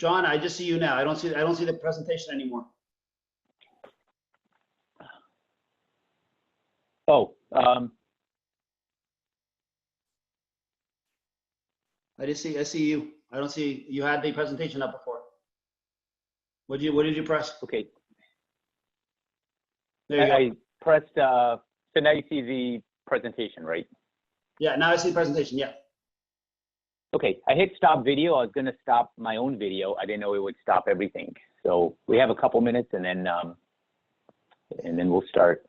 John, I just see you now. I don't see the presentation anymore. Oh, I see you. I don't see, you had the presentation up before. What did you press? okay. There you go. I pressed, so now you see the presentation, right? Yeah, now I see the presentation, yeah. Okay, I hit stop video. I was gonna stop my own video. I didn't know it would stop everything. So we have a couple minutes and then we'll start.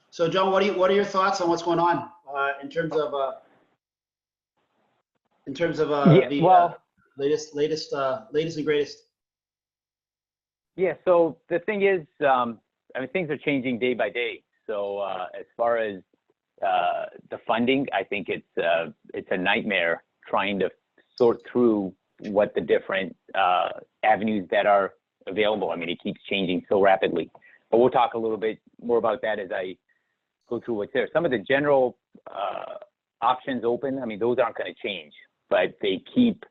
So John, what are your thoughts on what's going on in terms of Yeah, the well, latest and greatest? yeah, so the thing is, I mean, things are changing day by day. So as far as the funding, I think it's a nightmare trying to sort through what the different avenues that are available. I mean, it keeps changing so rapidly. But we'll talk a little bit more about that as I go through what's there. Some of the general options open, I mean, those aren't going to change, but they keep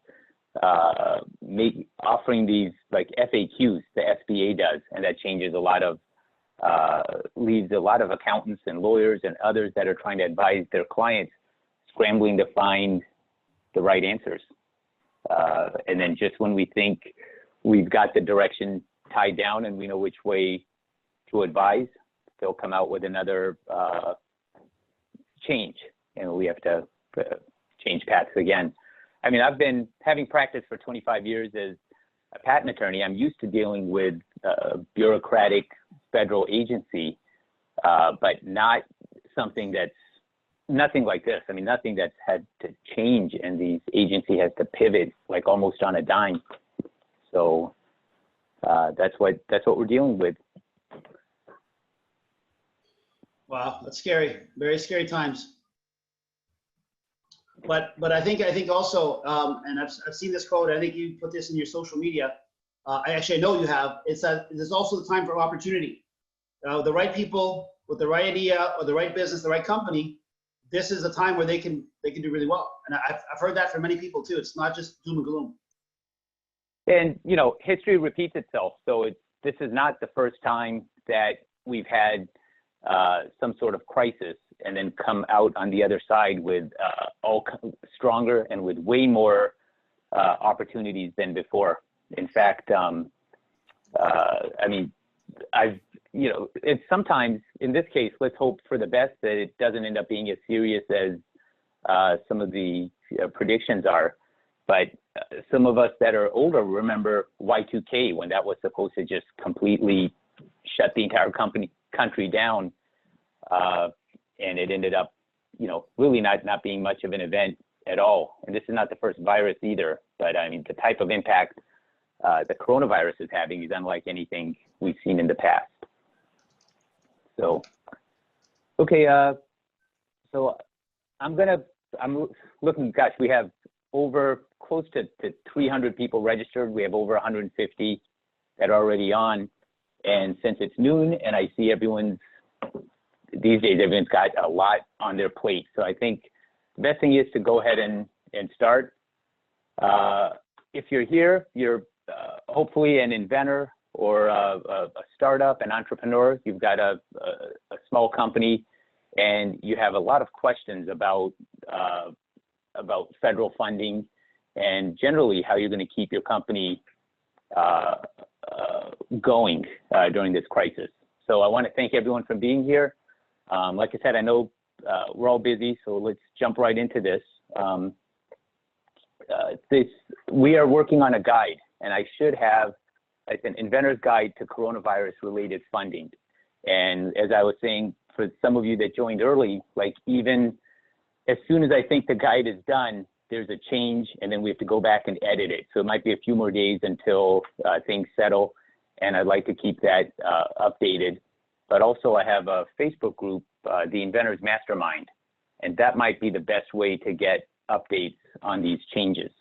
offering these like FAQs, the SBA does, and that changes a lot of, leaves a lot of accountants and lawyers and others that are trying to advise their clients scrambling to find the right answers. And then just when we think we've got the direction tied down and we know which way to advise, they'll come out with another change, and we have to change paths again. I mean, I've been having practice for 25 years as a patent attorney. I'm used to dealing with bureaucratic federal agency, but not something that's nothing like this. I mean, nothing that's had to change, and the agency has to pivot like almost on a dime. So that's what we're dealing with. Wow, that's scary. Very scary times. But I think also, and I've seen this quote. I think you put this in your social media. I know you have. It's that there's also the time for opportunity. The right people with the right idea or the right business, the right company. This is a time where they can do really well. And I've heard that from many people too. It's not just doom and gloom. And you know, history repeats itself. So this is not the first time that we've had some sort of crisis and then come out on the other side with all stronger and with way more opportunities than before. In fact, I mean, it's sometimes, in this case, let's hope for the best that it doesn't end up being as serious as some of the predictions are. But some of us that are older remember Y2K, when that was supposed to just completely shut the entire country down. And it ended up, really not being much of an event at all. And this is not the first virus either, but I mean, the type of impact the coronavirus is having is unlike anything we've seen in the past. So, okay, so I'm looking, gosh, we have over close to 300 people registered. We have over 150 that are already on. And since it's noon and I see these days, everyone's got a lot on their plate. So I think the best thing is to go ahead and start. If you're here, you're hopefully an inventor or a startup, an entrepreneur. You've got a small company and you have a lot of questions about federal funding and generally how you're going to keep your company going during this crisis. So I want to thank everyone for being here. Like I said, I know we're all busy, so let's jump right into this. We are working on a guide, and I should have an inventor's guide to coronavirus-related funding. And as I was saying, for some of you that joined early, like even as soon as I think the guide is done, there's a change, and then we have to go back and edit it. So it might be a few more days until things settle, and I'd like to keep that updated. But also I have a Facebook group, the Inventors Mastermind, and that might be the best way to get updates on these changes.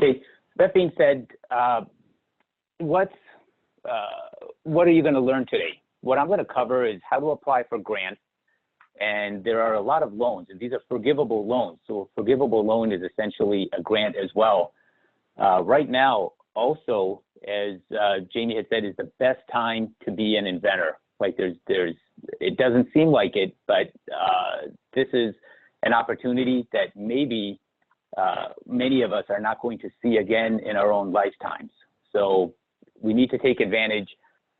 Okay, that being said, what are you going to learn today? What I'm going to cover is how to apply for grants, And there are a lot of loans, and these are forgivable loans. So a forgivable loan is essentially a grant as well. Right now, also, as Jamie had said, is the best time to be an inventor. Like it doesn't seem like it, but this is an opportunity that maybe many of us are not going to see again in our own lifetimes. So we need to take advantage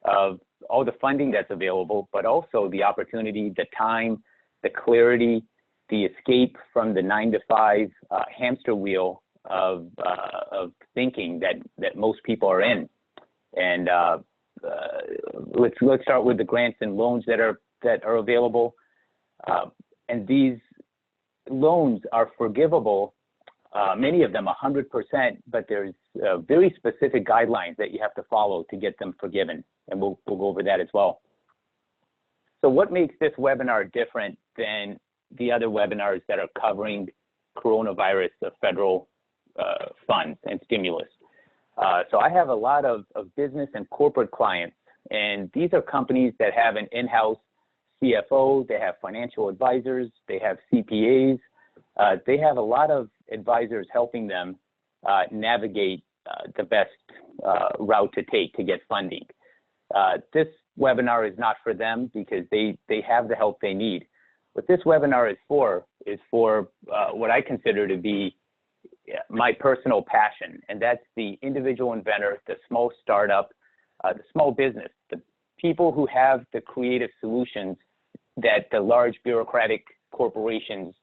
of all the funding that's available, but also the opportunity, the time, the clarity, the escape from the 9-to-5 hamster wheel of thinking that most people are in. And let's start with the grants and loans that are available. And these loans are forgivable, many of them 100%, but there's very specific guidelines that you have to follow to get them forgiven. And we'll go over that as well. So what makes this webinar different than the other webinars that are covering coronavirus federal funds and stimulus? So I have a lot of business and corporate clients, and these are companies that have an in-house CFO, they have financial advisors, they have CPAs, they have a lot of advisors helping them navigate the best route to take to get funding. This webinar is not for them because they have the help they need. What this webinar is for what I consider to be my personal passion, and that's the individual inventor, the small startup, the small business, the people who have the creative solutions that the large bureaucratic corporations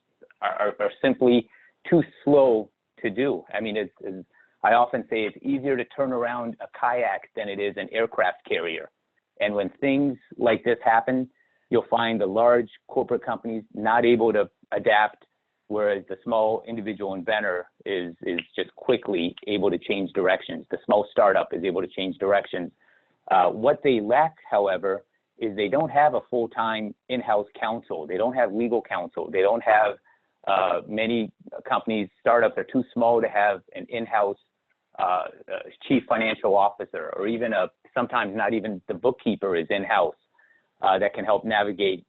are simply too slow to do. I mean, I often say it's easier to turn around a kayak than it is an aircraft carrier. And when things like this happen, you'll find the large corporate companies not able to adapt, whereas the small individual inventor is just quickly able to change directions. The small startup is able to change directions. What they lack, however, is they don't have a full-time in-house counsel. They don't have legal counsel. They don't have many companies, startups are too small to have an in-house chief financial officer, or even sometimes not even the bookkeeper is in-house that can help navigate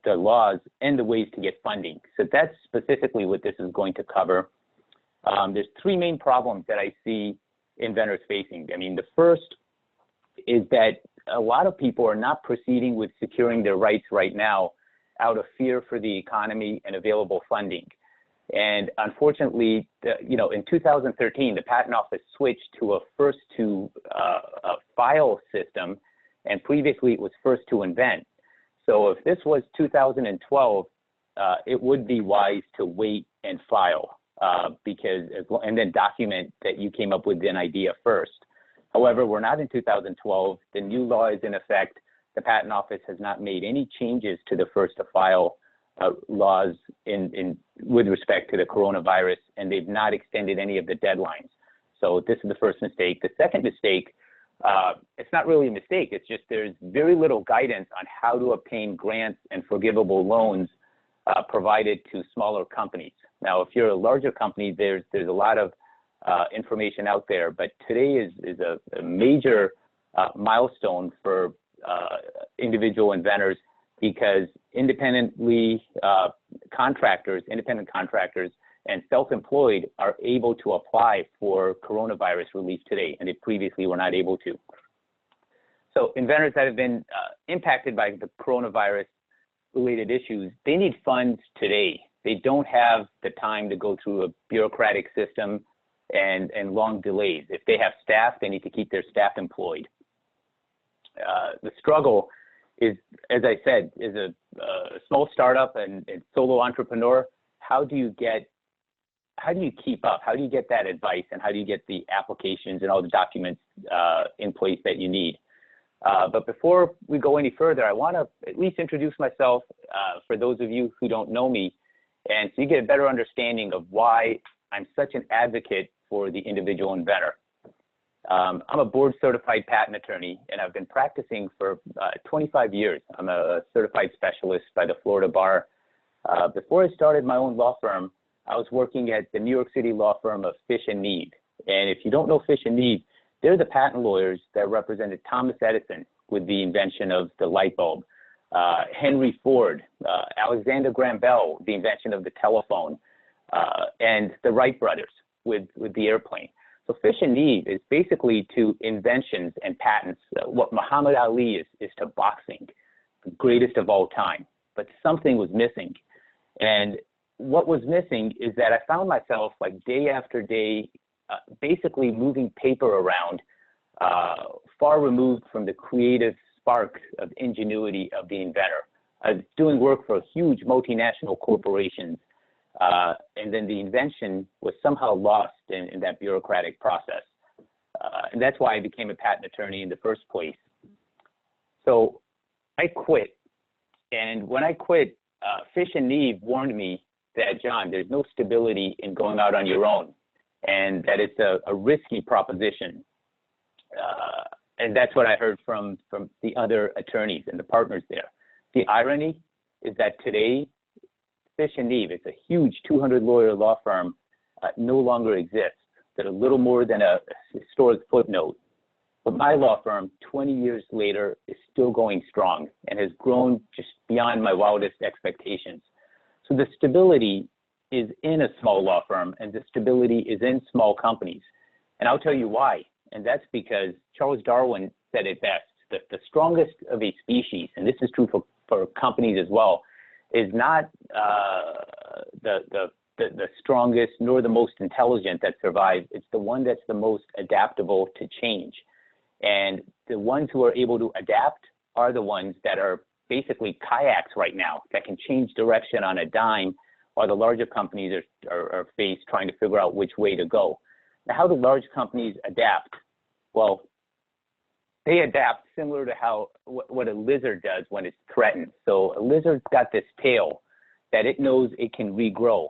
the laws and the ways to get funding. So that's specifically what this is going to cover. There's three main problems that I see inventors facing. I mean, the first is that a lot of people are not proceeding with securing their rights right now out of fear for the economy and available funding. And unfortunately, in 2013, the Patent Office switched to a first to file system, and previously it was first to invent. So if this was 2012, it would be wise to wait and file and then document that you came up with an idea first. However, we're not in 2012. The new law is in effect. The Patent Office has not made any changes to the first to file laws with respect to the coronavirus, and they've not extended any of the deadlines. So this is the first mistake. The second mistake, it's not really a mistake. It's just there's very little guidance on how to obtain grants and forgivable loans provided to smaller companies. Now, if you're a larger company, there's a lot of information out there, but today is a major milestone for individual inventors, because independent contractors and self-employed are able to apply for coronavirus relief today, and they previously were not able to. So inventors that have been impacted by the coronavirus related issues, they need funds today. They don't have the time to go through a bureaucratic system and long delays. If they have staff, they need to keep their staff employed. The struggle is, as I said, is a small startup and solo entrepreneur. How do you keep up? How do you get that advice, and how do you get the applications and all the documents in place that you need? But before we go any further, I want to at least introduce myself for those of you who don't know me, and so you get a better understanding of why I'm such an advocate for the individual inventor. I'm a board certified patent attorney, and I've been practicing for 25 years. I'm a certified specialist by the Florida Bar. Before I started my own law firm, I was working at the New York City law firm of Fish and Need. And if you don't know Fish and Need, they're the patent lawyers that represented Thomas Edison with the invention of the light bulb. Henry Ford, Alexander Graham Bell, the invention of the telephone, and the Wright brothers with the airplane. So Fish and Neve is basically to inventions and patents what Muhammad Ali is to boxing, the greatest of all time. But something was missing. And what was missing is that I found myself like day after day, basically moving paper around, far removed from the creative spark of ingenuity of the inventor. I was doing work for huge multinational corporations, and then the invention was somehow lost in that bureaucratic process. And that's why I became a patent attorney in the first place. So I quit. And when I quit, Fish and Neve warned me that, John, there's no stability in going out on your own, and that it's a risky proposition. And that's what I heard from the other attorneys and the partners there. The irony is that today, Fish and Neve, it's a huge 200-lawyer law firm, no longer exists. They're a little more than a historic footnote. But my law firm, 20 years later, is still going strong and has grown just beyond my wildest expectations. So the stability is in a small law firm, and the stability is in small companies. And I'll tell you why. And that's because Charles Darwin said it best. The strongest of a species, and this is true for companies as well, is not the strongest nor the most intelligent that survives. It's the one that's the most adaptable to change. And the ones who are able to adapt are the ones that are basically kayaks right now that can change direction on a dime, while the larger companies are faced trying to figure out which way to go. Now, how do large companies adapt? Well, they adapt similar to what a lizard does when it's threatened. So a lizard's got this tail that it knows it can regrow.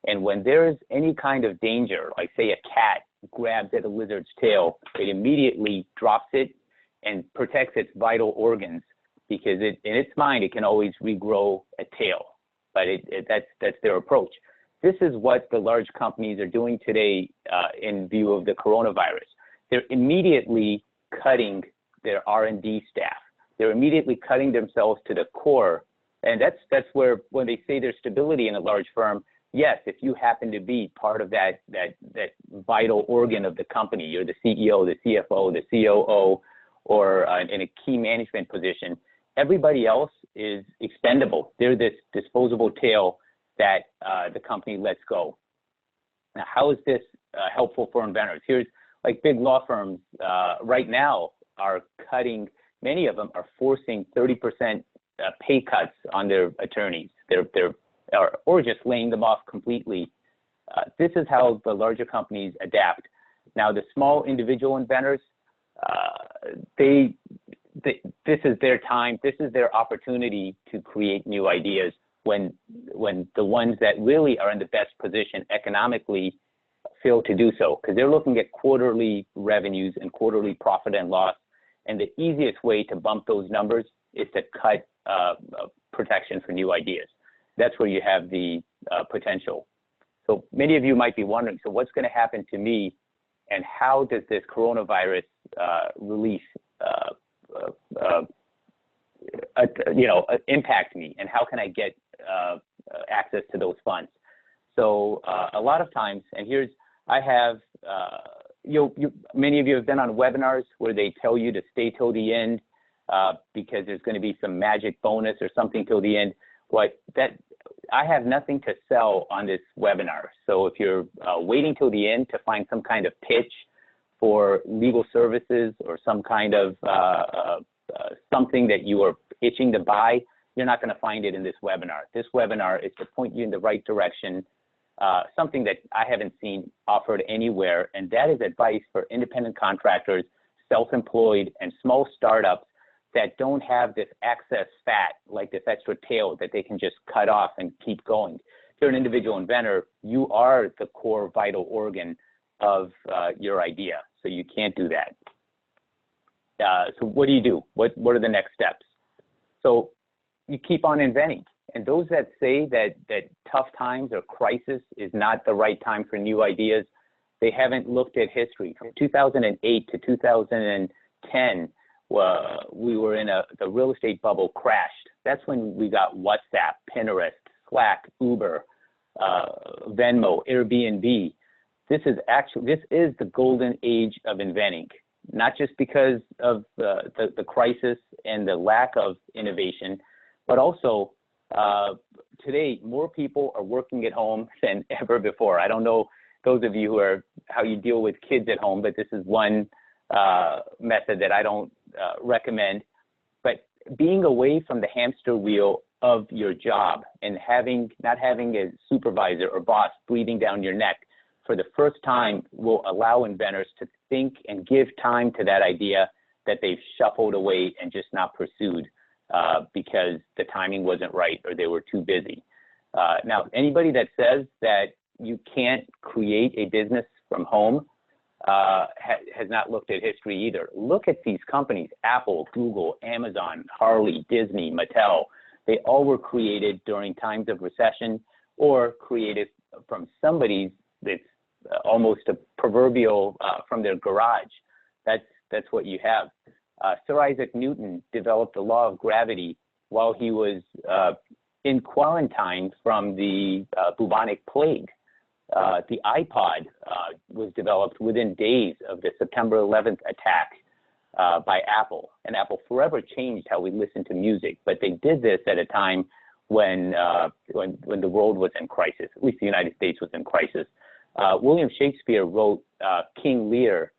And when there's any kind of danger, like say a cat grabs at a lizard's tail, it immediately drops it and protects its vital organs, because in its mind, it can always regrow a tail. But that's their approach. This is what the large companies are doing today in view of the coronavirus. They're immediately cutting their R&D staff. They're immediately cutting themselves to the core. And that's where, when they say there's stability in a large firm, yes, if you happen to be part of that vital organ of the company, you're the CEO, the CFO, the COO, or in a key management position, everybody else is expendable. They're this disposable tail that the company lets go. Now, how is this helpful for inventors? Here's like big law firms right now are cutting, many of them are forcing 30% pay cuts on their attorneys. Or just laying them off completely. This is how the larger companies adapt. Now, the small individual inventors, this is their time. This is their opportunity to create new ideas when the ones that really are in the best position economically fail to do so, because they're looking at quarterly revenues and quarterly profit and loss. And the easiest way to bump those numbers is to cut protection for new ideas. That's where you have the potential. So many of you might be wondering, so what's going to happen to me, and how does this coronavirus release impact me, and how can I get access to those funds? So a lot of times, and I have, many of you have been on webinars where they tell you to stay till the end because there's going to be some magic bonus or something till the end. I have nothing to sell on this webinar. So if you're waiting till the end to find some kind of pitch for legal services or some kind of something that you are itching to buy, you're not going to find it in this webinar. This webinar is to point you in the right direction, something that I haven't seen offered anywhere, and that is advice for independent contractors, self-employed, and small startups that don't have this excess fat, like this extra tail that they can just cut off and keep going. If you're an individual inventor, you are the core vital organ of your idea, so you can't do that. So what do you do? What are the next steps? So you keep on inventing. And those that say that tough times or crisis is not the right time for new ideas, they haven't looked at history. From 2008 to 2010, we were in the real estate bubble crashed. That's when we got WhatsApp, Pinterest, Slack, Uber, Venmo, Airbnb. This is the golden age of inventing, not just because of the crisis and the lack of innovation, but also today more people are working at home than ever before. I don't know those of you how you deal with kids at home, but this is one method that I don't recommend. But being away from the hamster wheel of your job and not having a supervisor or boss breathing down your neck for the first time will allow inventors to think and give time to that idea that they've shuffled away and just not pursued because the timing wasn't right or they were too busy. Now, anybody that says that you can't create a business from home has not looked at history either. Look at these companies: Apple, Google, Amazon, Harley, Disney, Mattel. They all were created during times of recession or created from somebody's that's almost a proverbial from their garage. That's what you have. Sir Isaac Newton developed the law of gravity while he was in quarantine from the bubonic plague. The iPod was developed within days of the September 11th attack by Apple, and Apple forever changed how we listen to music. But they did this at a time when the world was in crisis, at least the United States was in crisis. William Shakespeare wrote King Lear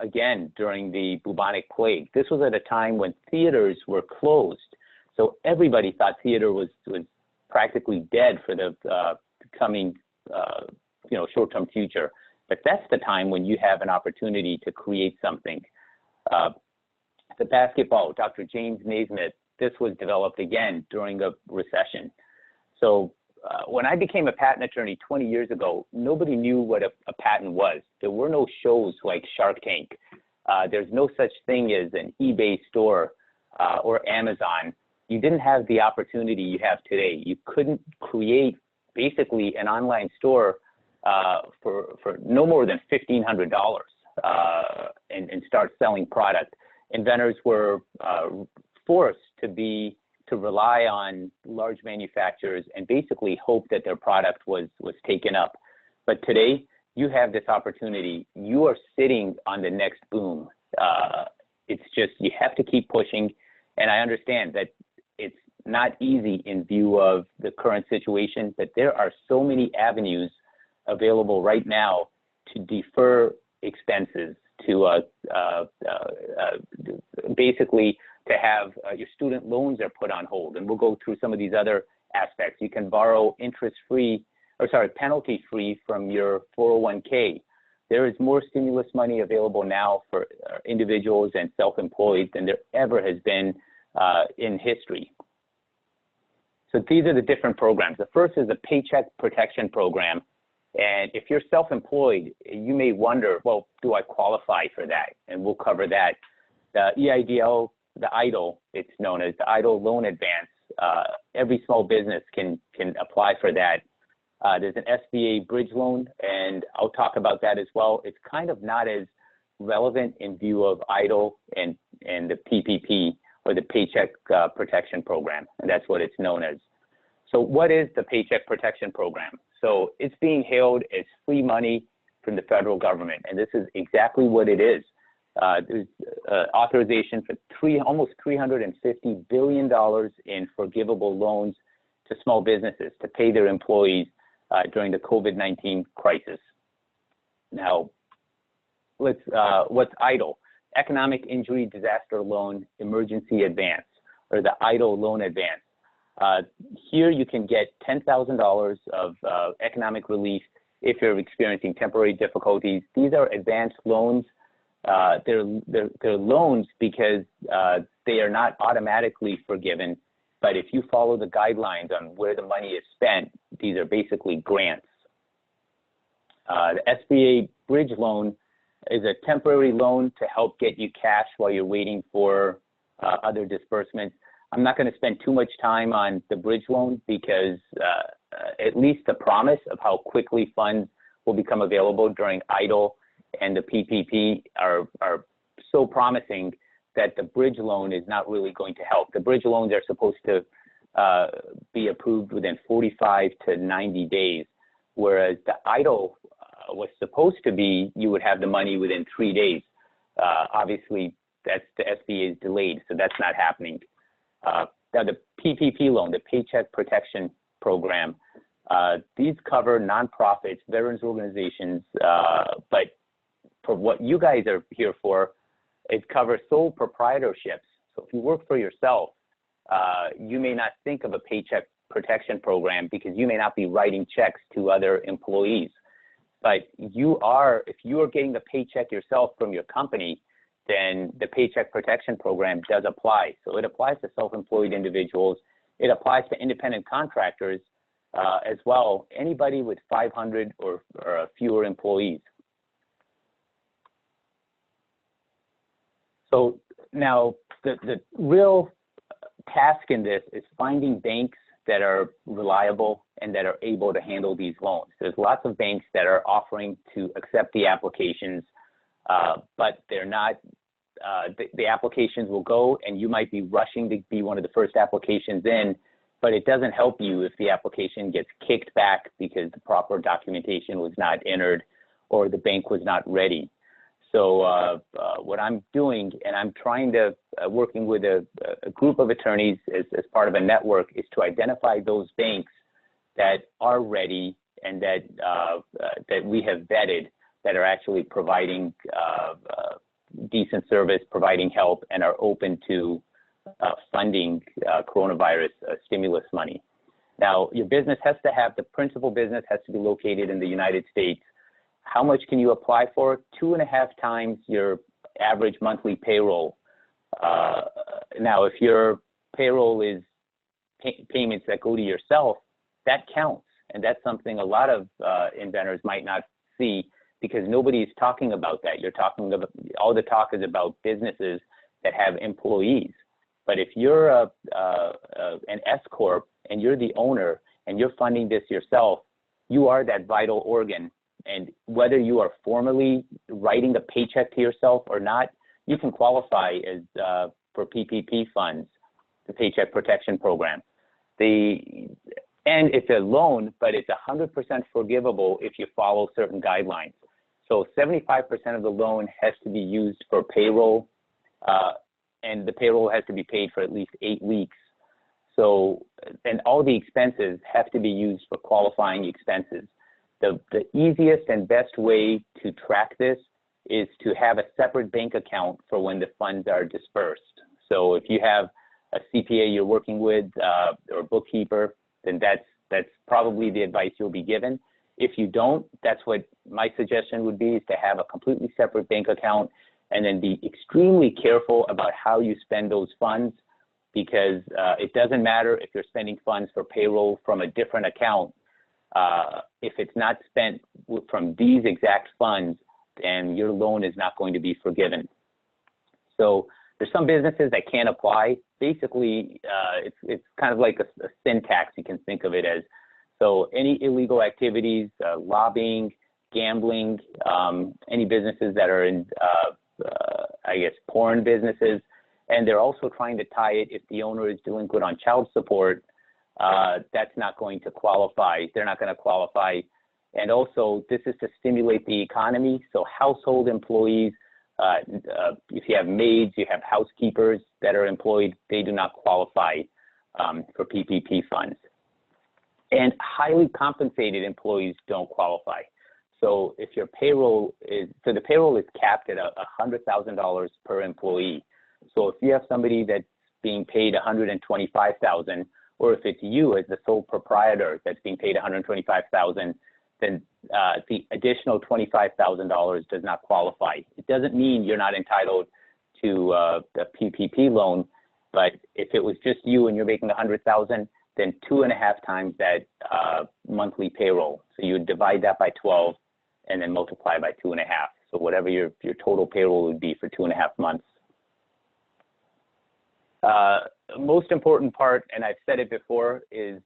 again during the bubonic plague. This was at a time when theaters were closed, so everybody thought theater was practically dead for the coming short-term future. But that's the time when you have an opportunity to create something. The basketball, Dr. James Naismith, this was developed again during a recession. So when I became a patent attorney 20 years ago, nobody knew what a patent was. There were no shows like Shark Tank. There's no such thing as an eBay store or Amazon. You didn't have the opportunity you have today. You couldn't create basically an online store for no more than $1,500 and start selling product. Inventors were forced to rely on large manufacturers and basically hope that their product was taken up. But today, you have this opportunity. You are sitting on the next boom. It's just, you have to keep pushing. And I understand that it's not easy in view of the current situation, but there are so many avenues available right now to defer expenses, to basically to have your student loans are put on hold. And we'll go through some of these other aspects. You can borrow penalty-free from your 401k. There is more stimulus money available now for individuals and self-employed than there ever has been in history. So these are the different programs. The first is the Paycheck Protection Program. And if you're self-employed, you may wonder, well, do I qualify for that? And we'll cover that. The EIDL, the EIDL, it's known as the EIDL Loan Advance. Every small business can apply for that. There's an SBA bridge loan, and I'll talk about that as well. It's kind of not as relevant in view of EIDL and the PPP, or the Paycheck Protection Program, and that's what it's known as. So what is the Paycheck Protection Program? So it's being hailed as free money from the federal government, and this is exactly what it is. There's authorization for almost $350 billion in forgivable loans to small businesses to pay their employees during the COVID-19 crisis. Now, what's EIDL? Economic Injury Disaster Loan Emergency Advance, or the EIDL Loan Advance. Here you can get $10,000 of economic relief if you're experiencing temporary difficulties. These are advanced loans. They're loans because they are not automatically forgiven, but if you follow the guidelines on where the money is spent, these are basically grants. The SBA bridge loan is a temporary loan to help get you cash while you're waiting for other disbursements. I'm not going to spend too much time on the bridge loan because at least the promise of how quickly funds will become available during EIDL and the PPP are so promising that the bridge loan is not really going to help. The bridge loans are supposed to be approved within 45 to 90 days, whereas the EIDL was supposed to be you would have the money within 3 days. Obviously, that's the SBA is delayed, so that's not happening. Now the PPP loan, the Paycheck Protection Program, these cover nonprofits, veterans organizations, but for what you guys are here for, it covers sole proprietorships. So if you work for yourself, you may not think of a Paycheck Protection Program because you may not be writing checks to other employees. But you are, if you are getting the paycheck yourself from your company, then the Paycheck Protection Program does apply. So it applies to self-employed individuals. It applies to independent contractors as well, anybody with 500 or fewer employees. So now the real task in this is finding banks that are reliable and that are able to handle these loans. There's lots of banks that are offering to accept the applications, but they're not, the applications will go and you might be rushing to be one of the first applications in, but it doesn't help you if the application gets kicked back because the proper documentation was not entered or the bank was not ready. So what I'm doing, and I'm trying to, working with a group of attorneys as part of a network, is to identify those banks that are ready and that, that we have vetted, that are actually providing decent service, providing help, and are open to funding coronavirus stimulus money. Now, your business has to have, the principal business has to be located in the United States. How much can you apply for? 2.5 times your average monthly payroll. Now, if your payroll is payments that go to yourself, that counts. And that's something a lot of inventors might not see because nobody is talking about that. You're talking about, all the talk is about businesses that have employees. But if you're an S Corp and you're the owner and you're funding this yourself, you are that vital organ. And whether you are formally writing the paycheck to yourself or not, you can qualify as for PPP funds, the Paycheck Protection Program. And it's a loan, but it's 100% forgivable if you follow certain guidelines. So 75% of the loan has to be used for payroll, and the payroll has to be paid for at least 8 weeks. So, and all the expenses have to be used for qualifying expenses. The easiest and best way to track this is to have a separate bank account for when the funds are dispersed. So if you have a CPA you're working with or a bookkeeper, then that's probably the advice you'll be given. If you don't, that's what my suggestion would be, is to have a completely separate bank account and then be extremely careful about how you spend those funds, because it doesn't matter if you're spending funds for payroll from a different account. If it's not spent from these exact funds, then your loan is not going to be forgiven. So there's some businesses that can't apply. Basically, it's kind of like a sin tax, you can think of it as. So any illegal activities, lobbying, gambling, any businesses that are in, I guess, porn businesses, and they're also trying to tie it, if the owner is delinquent on child support, that's not going to qualify. They're not going to qualify. And also, this is to stimulate the economy. So household employees, if you have maids, you have housekeepers that are employed, they do not qualify for PPP funds. And highly compensated employees don't qualify. So if your payroll is, so the payroll is capped at $100,000 per employee. So if you have somebody that's being paid $125,000, or if it's you as the sole proprietor that's being paid $125,000, then the additional $25,000 does not qualify. It doesn't mean you're not entitled to the PPP loan, but if it was just you and you're making $100,000, then 2.5 times that monthly payroll. So you would divide that by 12 and then multiply by 2.5. So whatever your total payroll would be for 2.5 months. Most important part, and I've said it before, is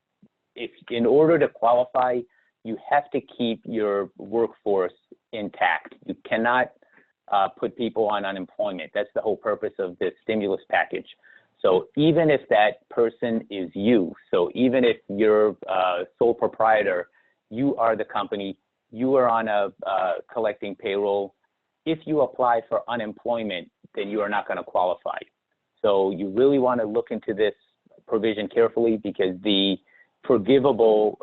if in order to qualify, you have to keep your workforce intact. You cannot put people on unemployment. That's the whole purpose of this stimulus package. So even if that person is you, so even if you're sole proprietor, you are the company, you are on a collecting payroll, if you apply for unemployment, then you are not going to qualify. So you really want to look into this provision carefully, because the forgivable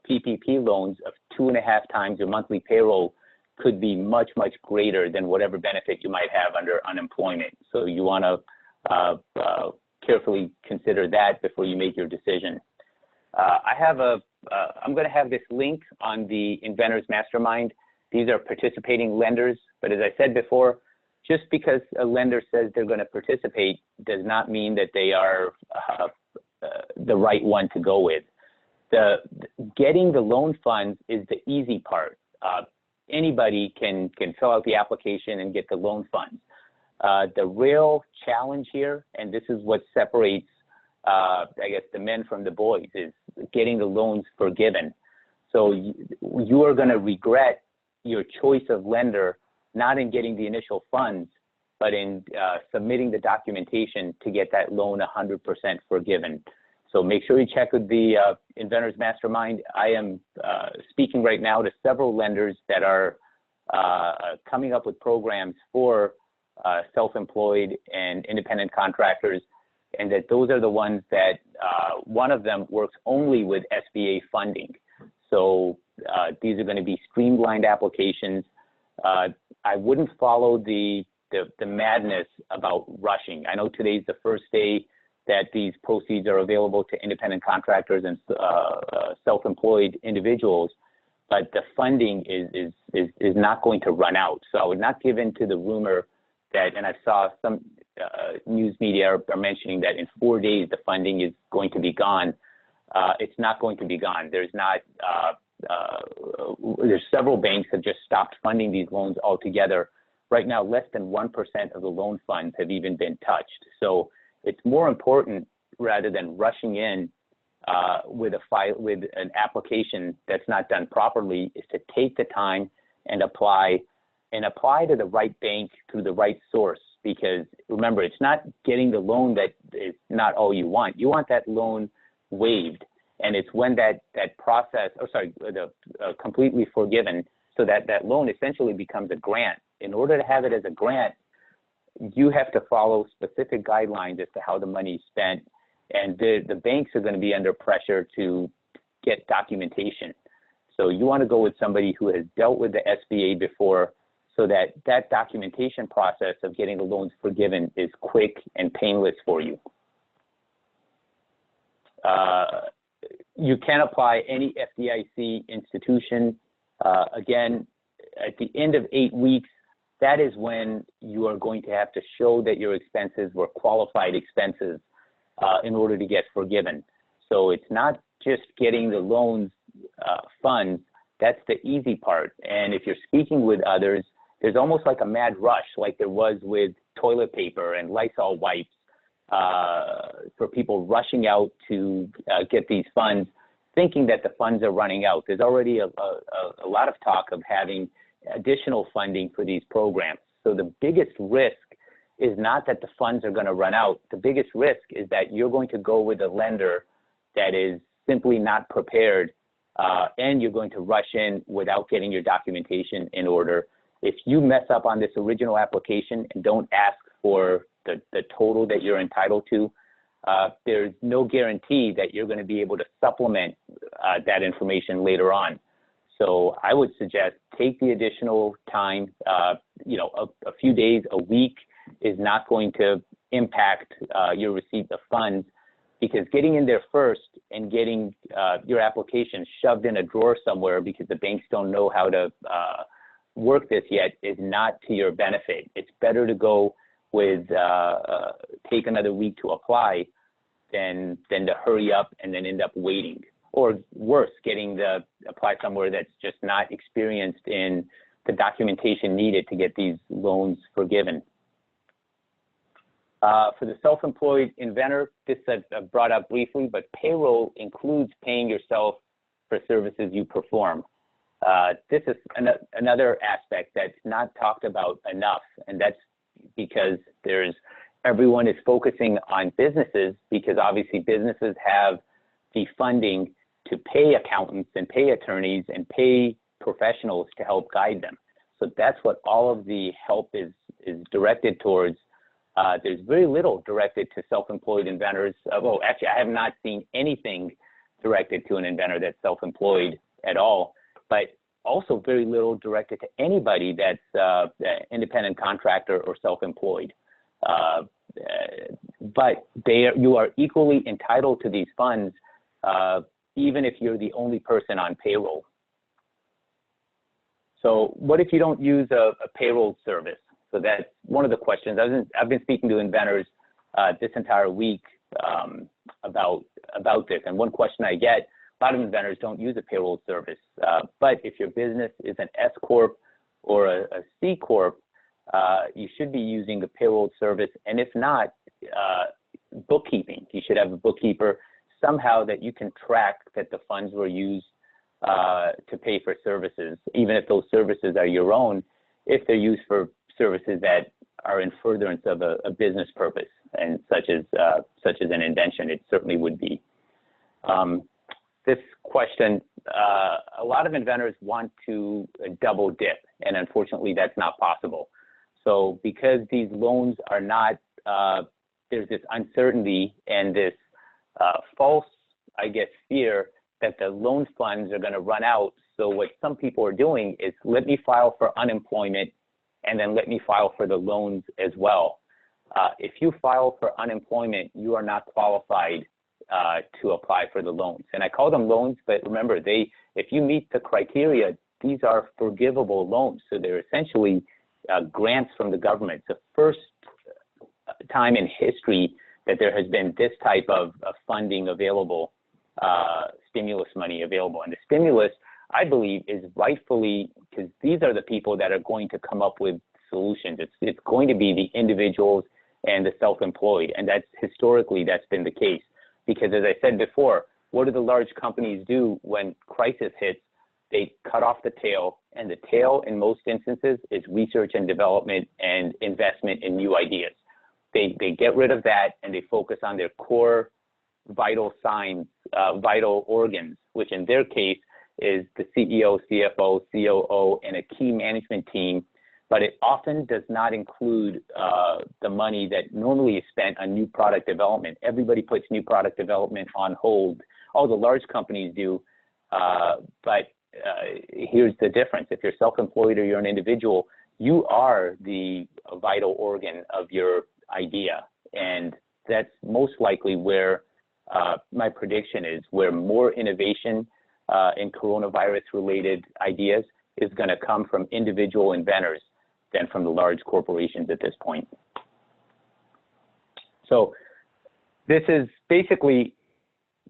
PPP loans of 2.5 times your monthly payroll could be much, much greater than whatever benefit you might have under unemployment. So you want to carefully consider that before you make your decision. I'm going to have this link on the Inventors Mastermind. These are participating lenders, but as I said before, just because a lender says they're going to participate does not mean that they are the right one to go with. Getting the loan funds is the easy part. Anybody can fill out the application and get the loan funds. The real challenge here, and this is what separates, I guess, the men from the boys, is getting the loans forgiven. So you are going to regret your choice of lender, not in getting the initial funds, but in submitting the documentation to get that loan 100% forgiven. So make sure you check with the Inventors Mastermind. I am speaking right now to several lenders that are coming up with programs for self-employed and independent contractors, and that those are the ones that one of them works only with SBA funding. So these are going to be streamlined applications. I wouldn't follow the madness about rushing. I know today's the first day that these proceeds are available to independent contractors and self-employed individuals, but the funding is not going to run out. So I would not give in to the rumor that, and I saw some news media are mentioning that in 4 days the funding is going to be gone. It's not going to be gone. There's several banks have just stopped funding these loans altogether. Right now, less than 1% of the loan funds have even been touched. So it's more important, rather than rushing in with an application that's not done properly, is to take the time and apply to the right bank through the right source. Because remember, it's not getting the loan that is not all you want. You want that loan waived, and it's when that process, completely forgiven, so that loan essentially becomes a grant. In order to have it as a grant, you have to follow specific guidelines as to how the money is spent, and the banks are going to be under pressure to get documentation. So you want to go with somebody who has dealt with the SBA before, so that documentation process of getting the loans forgiven is quick and painless for you. You can apply any FDIC institution. Again, at the end of 8 weeks, that is when you are going to have to show that your expenses were qualified expenses in order to get forgiven. So it's not just getting the loans funds, that's the easy part. And if you're speaking with others, there's almost like a mad rush, like there was with toilet paper and Lysol wipes, for people rushing out to get these funds, thinking that the funds are running out. There's already a lot of talk of having additional funding for these programs. So the biggest risk is not that the funds are going to run out. The biggest risk is that you're going to go with a lender that is simply not prepared, and you're going to rush in without getting your documentation in order. If you mess up on this original application and don't ask for the total that you're entitled to, there's no guarantee that you're going to be able to supplement that information later on. So I would suggest take the additional time. A few days, a week is not going to impact your receipt of funds, because getting in there first and getting your application shoved in a drawer somewhere because the banks don't know how to work this yet is not to your benefit. It's better to go with take another week to apply than to hurry up and then end up waiting. Or worse, apply somewhere that's just not experienced in the documentation needed to get these loans forgiven. For the self-employed inventor, this I've brought up briefly, but payroll includes paying yourself for services you perform. This is another aspect that's not talked about enough, and that's because everyone is focusing on businesses, because obviously businesses have the funding to pay accountants and pay attorneys and pay professionals to help guide them. So that's what all of the help is directed towards. There's very little directed to self-employed inventors. Well, actually, I have not seen anything directed to an inventor that's self-employed at all, but also very little directed to anybody that's independent contractor or self-employed. But you are equally entitled to these funds, even if you're the only person on payroll. So what if you don't use a payroll service? So that's one of the questions. I've been speaking to inventors this entire week about this. And one question I get, a lot of inventors don't use a payroll service. But if your business is an S Corp or a C Corp, you should be using a payroll service. And if not, bookkeeping. You should have a bookkeeper somehow that you can track that the funds were used to pay for services, even if those services are your own, if they're used for services that are in furtherance of a business purpose, and such as an invention, it certainly would be. This question, a lot of inventors want to double dip, and unfortunately that's not possible. So because these loans are not, there's this uncertainty and this false, I guess, fear that the loan funds are going to run out. So what some people are doing is, let me file for unemployment and then let me file for the loans as well. If you file for unemployment, you are not qualified to apply for the loans. And I call them loans, but remember, if you meet the criteria, these are forgivable loans. So they're essentially grants from the government. It's the first time in history that there has been this type of funding available, stimulus money available. And the stimulus, I believe, is rightfully, because these are the people that are going to come up with solutions. It's going to be the individuals and the self-employed. And that's historically, that's been the case. Because as I said before, what do the large companies do when crisis hits? They cut off the tail, and the tail in most instances is research and development and investment in new ideas. They get rid of that and they focus on their core vital signs, vital organs, which in their case is the CEO, CFO, COO, and a key management team. But it often does not include the money that normally is spent on new product development. Everybody puts new product development on hold. All the large companies do, but here's the difference. If you're self-employed or you're an individual, you are the vital organ of your idea. And that's most likely where my prediction is, where more innovation in coronavirus-related ideas is going to come from individual inventors than from the large corporations at this point. So this is basically,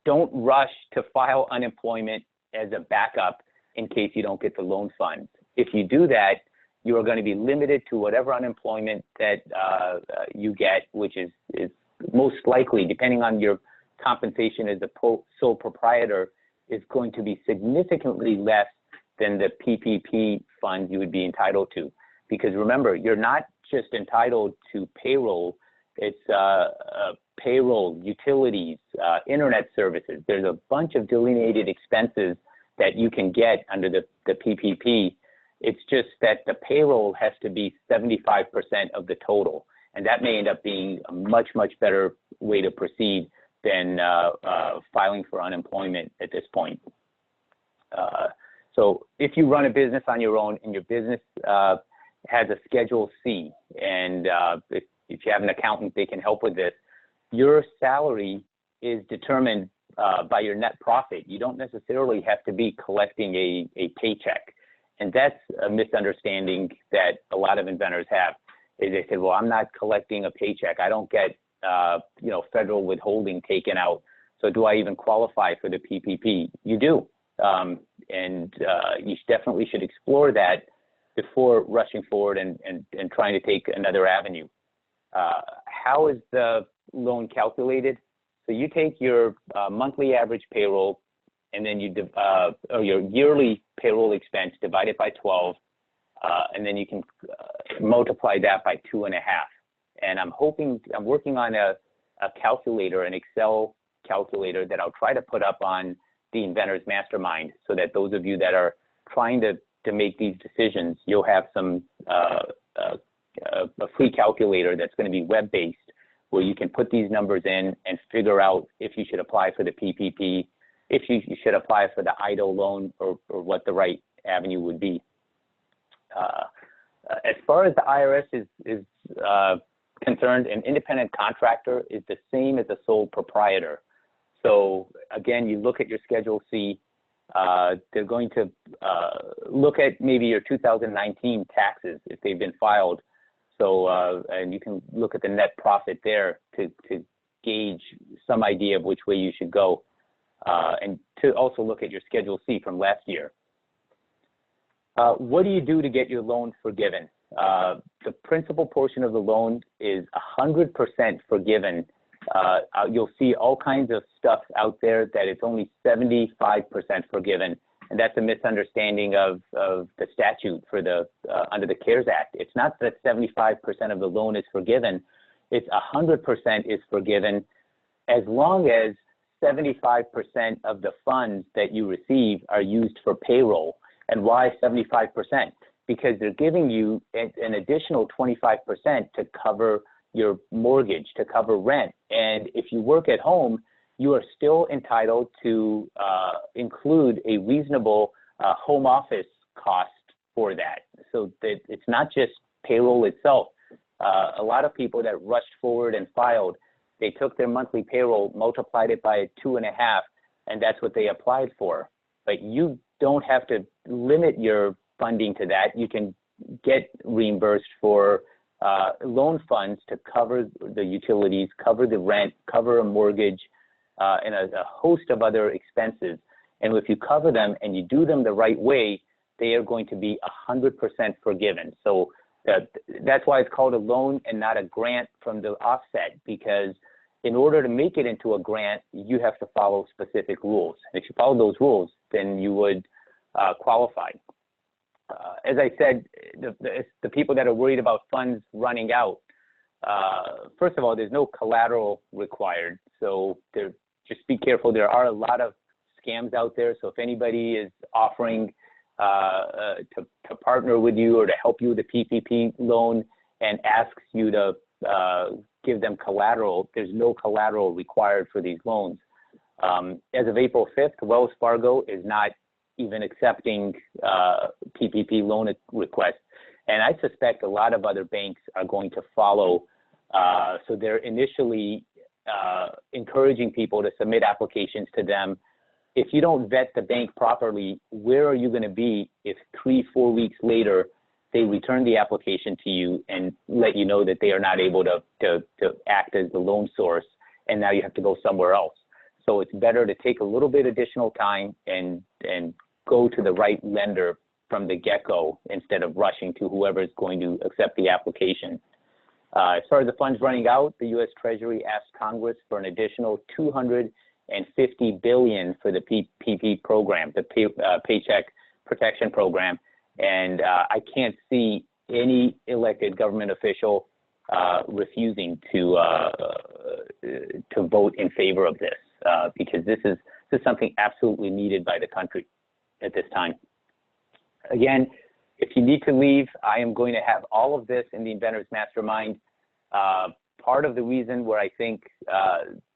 don't rush to file unemployment as a backup in case you don't get the loan funds. If you do that, you are going to be limited to whatever unemployment that you get, which is most likely, depending on your compensation as a sole proprietor, is going to be significantly less than the PPP funds you would be entitled to. Because remember, you're not just entitled to payroll, it's payroll, utilities, internet services. There's a bunch of delineated expenses that you can get under the PPP. It's just that the payroll has to be 75% of the total. And that may end up being a much, much better way to proceed than filing for unemployment at this point. So if you run a business on your own and your business has a Schedule C, and if you have an accountant, they can help with this, your salary is determined by your net profit. You don't necessarily have to be collecting a paycheck. And that's a misunderstanding that a lot of inventors have. Is they say, well, I'm not collecting a paycheck. I don't get federal withholding taken out. So do I even qualify for the PPP? You do. And you definitely should explore that before rushing forward and trying to take another avenue. How is the loan calculated? So you take your monthly average payroll and then or your yearly payroll expense divided by 12, and then you can multiply that by 2.5. And I'm working on a calculator, an Excel calculator that I'll try to put up on the Inventors Mastermind, so that those of you that are trying to make these decisions, you'll have some a free calculator that's going to be web-based, where you can put these numbers in and figure out if you should apply for the PPP, if you should apply for the EIDL loan, or what the right avenue would be. As far as the IRS is concerned, an independent contractor is the same as a sole proprietor. So again, you look at your Schedule C, they're going to look at maybe your 2019 taxes if they've been filed. So, and you can look at the net profit there to gauge some idea of which way you should go, and to also look at your Schedule C from last year. What do you do to get your loan forgiven? The principal portion of the loan is 100% forgiven. You'll see all kinds of stuff out there that it's only 75% forgiven, and that's a misunderstanding of the statute for the under the CARES Act. It's not that 75% of the loan is forgiven; it's 100% is forgiven, as long as 75% of the funds that you receive are used for payroll. And why 75%? Because they're giving you an additional 25% to cover your mortgage, to cover rent. And if you work at home, you are still entitled to include a reasonable home office cost for that. So that it's not just payroll itself. A lot of people that rushed forward and filed, they took their monthly payroll, multiplied it by 2.5, and that's what they applied for. But you don't have to limit your funding to that. You can get reimbursed for loan funds to cover the utilities, cover the rent, cover a mortgage, and a host of other expenses. And if you cover them and you do them the right way, they are going to be 100% forgiven. So that's why it's called a loan and not a grant from the offset, because in order to make it into a grant, you have to follow specific rules. If you follow those rules, then you would qualify. As I said, the people that are worried about funds running out, first of all, there's no collateral required. So just be careful. There are a lot of scams out there. So if anybody is offering to partner with you or to help you with a PPP loan and asks you to give them collateral, there's no collateral required for these loans. As of April 5th, Wells Fargo is not even accepting PPP loan requests. And I suspect a lot of other banks are going to follow. So they're initially encouraging people to submit applications to them. If you don't vet the bank properly, where are you going to be if 3-4 weeks later they return the application to you and let you know that they are not able to act as the loan source, and now you have to go somewhere else? So it's better to take a little bit additional time and go to the right lender from the get-go instead of rushing to whoever is going to accept the application. As far as the funds running out, the U.S. Treasury asked Congress for an additional $250 billion for the PPP program, the Paycheck Protection Program, and I can't see any elected government official refusing to vote in favor of this, because this is something absolutely needed by the country at this time. Again, if you need to leave, I am going to have all of this in the Inventors Mastermind. Part of the reason where I think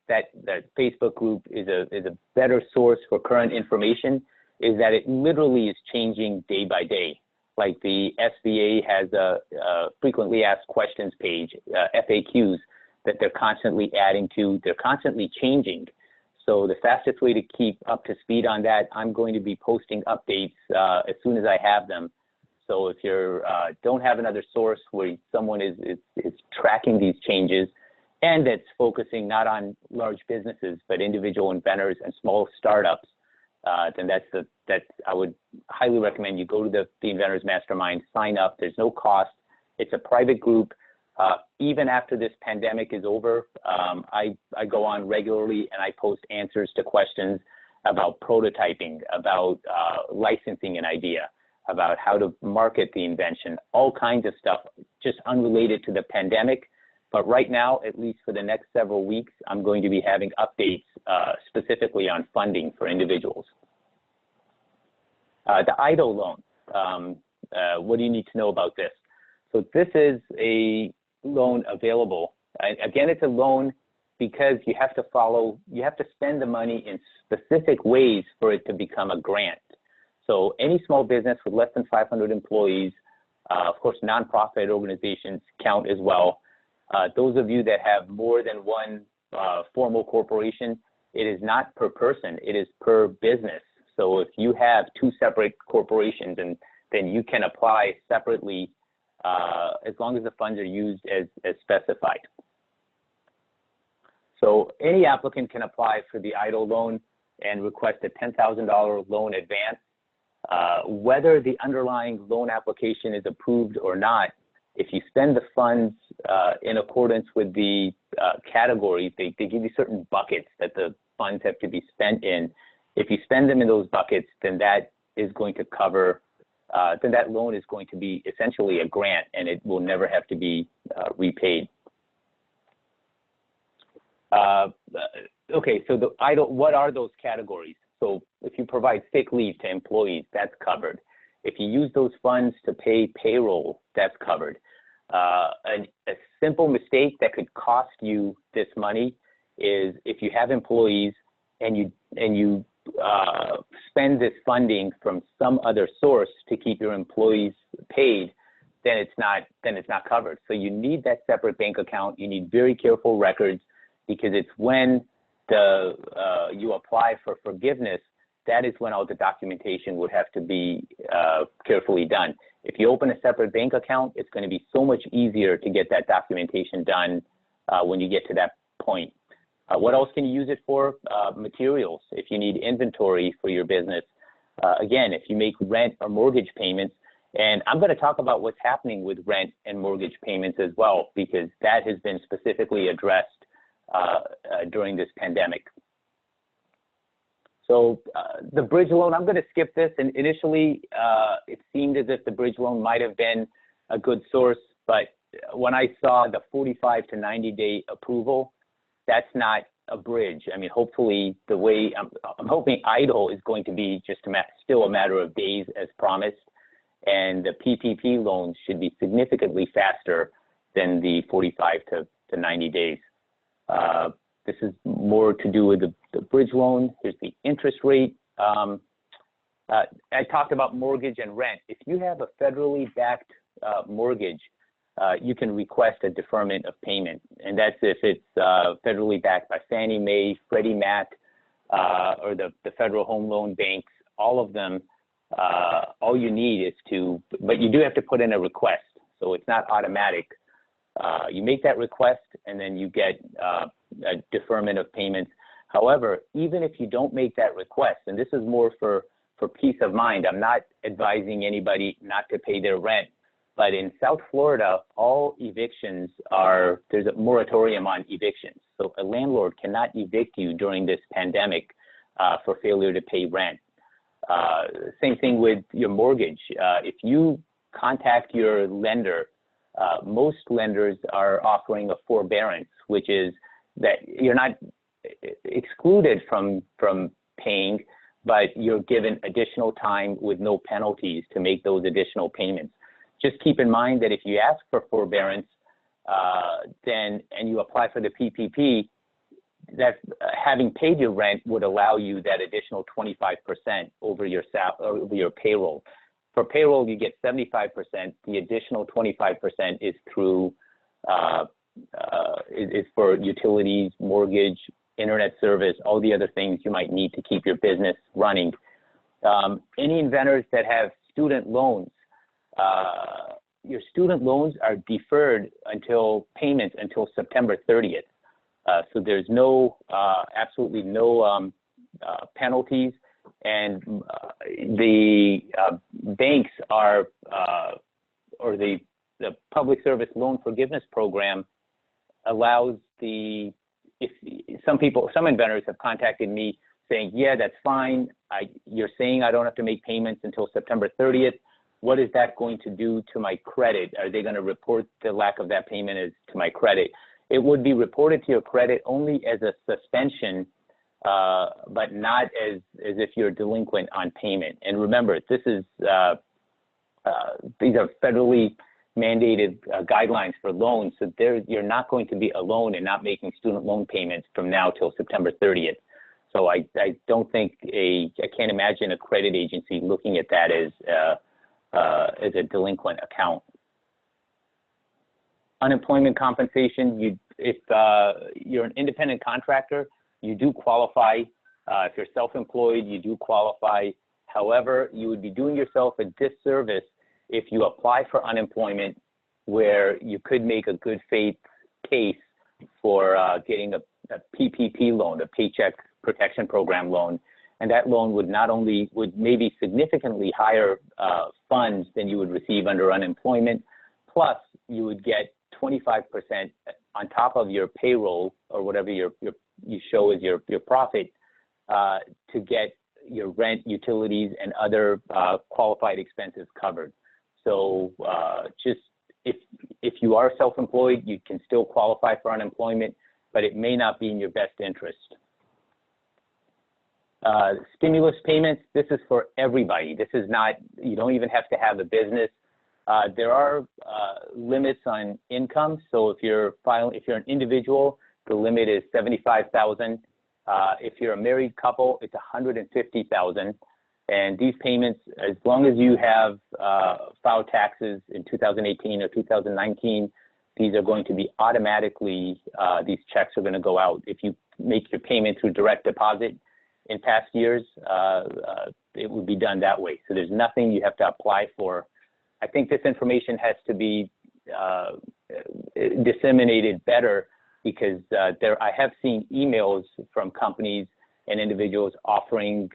that Facebook group is a better source for current information is that it literally is changing day by day. Like the SBA has a frequently asked questions page, FAQs, that they're constantly adding to. They're constantly changing. So the fastest way to keep up to speed on that, I'm going to be posting updates as soon as I have them. So if you don't have another source where someone is tracking these changes, and that's focusing not on large businesses but individual inventors and small startups, then I would highly recommend you go to the Inventors Mastermind, sign up. There's no cost. It's a private group. Even after this pandemic is over, I go on regularly and I post answers to questions. about prototyping, about licensing an idea, about how to market the invention, all kinds of stuff just unrelated to the pandemic. But right now, at least for the next several weeks, I'm going to be having updates specifically on funding for individuals. The EIDL loan, what do you need to know about this? So this is a loan available. Again, it's a loan because you have to spend the money in specific ways for it to become a grant. So any small business with less than 500 employees, of course, nonprofit organizations count as well. Those of you that have more than one formal corporation, it is not per person, it is per business. So if you have two separate corporations, then you can apply separately as long as the funds are used as specified. So any applicant can apply for the EIDL loan and request a $10,000 loan advance. Whether the underlying loan application is approved or not, if you spend the funds in accordance with the categories, they give you certain buckets that the funds have to be spent in. If you spend them in those buckets, then that is going to cover, then that loan is going to be essentially a grant and it will never have to be repaid. Okay, so the EIDL, what are those categories? So if you provide sick leave to employees, that's covered. If you use those funds to pay payroll, that's covered. A simple mistake that could cost you this money is if you have employees and you spend this funding from some other source to keep your employees paid, then it's not covered. So you need that separate bank account. You need very careful records because it's when you apply for forgiveness, that is when all the documentation would have to be carefully done. If you open a separate bank account, it's going to be so much easier to get that documentation done when you get to that point. What else can you use it for? Materials. If you need inventory for your business. Again, if you make rent or mortgage payments, and I'm going to talk about what's happening with rent and mortgage payments as well, because that has been specifically addressed during this pandemic. So the bridge loan, I'm going to skip this. And initially, it seemed as if the bridge loan might have been a good source. But when I saw the 45 to 90-day approval, that's not a bridge. I mean, hopefully, the way I'm hoping EIDL is going to be just still a matter of days as promised. And the PPP loans should be significantly faster than the 45 to 90 days. This is more to do with the bridge loan. Here's the interest rate. I talked about mortgage and rent. If you have a federally backed mortgage, you can request a deferment of payment. And that's if it's federally backed by Fannie Mae, Freddie Mac, or the federal home loan banks, all of them. All you need is but you do have to put in a request. So it's not automatic. You make that request and then you get a deferment of payments. However, even if you don't make that request, and this is more for peace of mind, I'm not advising anybody not to pay their rent, but in South Florida, all evictions there's a moratorium on evictions. So a landlord cannot evict you during this pandemic for failure to pay rent. Same thing with your mortgage. If you contact your lender, most lenders are offering a forbearance, which is that you're not excluded from paying, but you're given additional time with no penalties to make those additional payments. Just keep in mind that if you ask for forbearance and you apply for the PPP, that having paid your rent would allow you that additional 25% over your payroll. For payroll, you get 75%. The additional 25% is through is for utilities, mortgage, internet service, all the other things you might need to keep your business running. Any inventors that have student loans, your student loans are deferred until payments until September 30th. So there's absolutely no penalties, and the banks or the Public Service Loan Forgiveness Program allows some inventors have contacted me saying, yeah, that's fine. You're saying I don't have to make payments until September 30th. What is that going to do to my credit? Are they going to report the lack of that payment as to my credit? It would be reported to your credit only as a suspension, but not as if you're delinquent on payment. And remember, this is these are federally mandated guidelines for loans. So you're not going to be alone in not making student loan payments from now till September 30th. So I don't think I can't imagine a credit agency looking at that as a delinquent account. Unemployment compensation, if you're an independent contractor, you do qualify. If you're self-employed, you do qualify. However, you would be doing yourself a disservice if you apply for unemployment where you could make a good faith case for getting a PPP loan, a Paycheck Protection Program loan. And that loan would maybe significantly higher funds than you would receive under unemployment. Plus, you would get 25% on top of your payroll or whatever you show as your profit to get your rent, utilities, and other qualified expenses covered. So just if you are self-employed, you can still qualify for unemployment, but it may not be in your best interest. Stimulus payments, this is for everybody. This is not, you don't even have to have a business. There are limits on income. So if you're an individual, the limit is $75,000. If you're a married couple, it's $150,000. And these payments, as long as you have filed taxes in 2018 or 2019, these are going to be automatically, these checks are going to go out. If you make your payment through direct deposit in past years, it would be done that way. So there's nothing you have to apply for. I think this information has to be disseminated better because I have seen emails from companies and individuals offering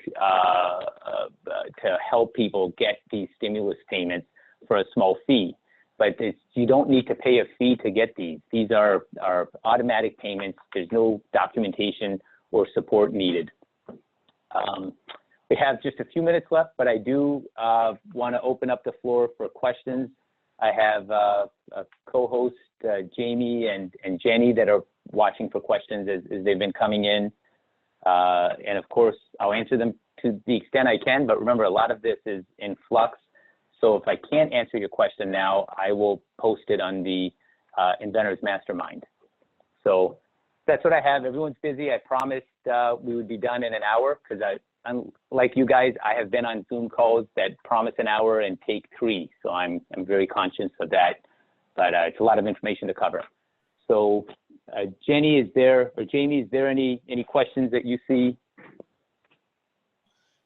to help people get these stimulus payments for a small fee. But you don't need to pay a fee to get these. These are automatic payments. There's no documentation or support needed. We have just a few minutes left, but I do want to open up the floor for questions. I have a co-host, Jamie and Jenny, that are watching for questions as they've been coming in. And of course, I'll answer them to the extent I can, but remember, a lot of this is in flux. So if I can't answer your question now, I will post it on the Inventors Mastermind. So that's what I have. Everyone's busy. I promised we would be done in an hour because unlike you guys, I have been on Zoom calls that promise an hour and take 3. So I'm very conscious of that, but it's a lot of information to cover. So Jenny, is there, or Jamie, is there any questions that you see?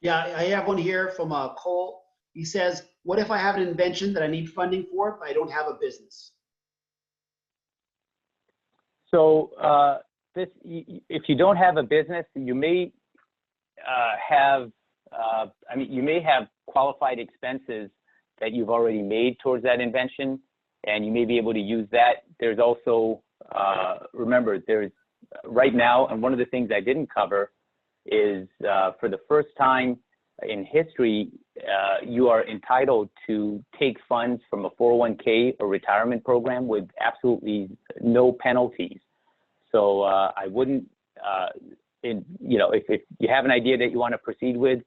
Yeah, I have one here from Cole. He says, what if I have an invention that I need funding for, but I don't have a business? So if you don't have a business, you may you may have qualified expenses that you've already made towards that invention, and you may be able to use that. There's also, remember, there's right now, and one of the things I didn't cover is for the first time in history, you are entitled to take funds from a 401k or retirement program with absolutely no penalties. So I wouldn't, if you have an idea that you want to proceed with,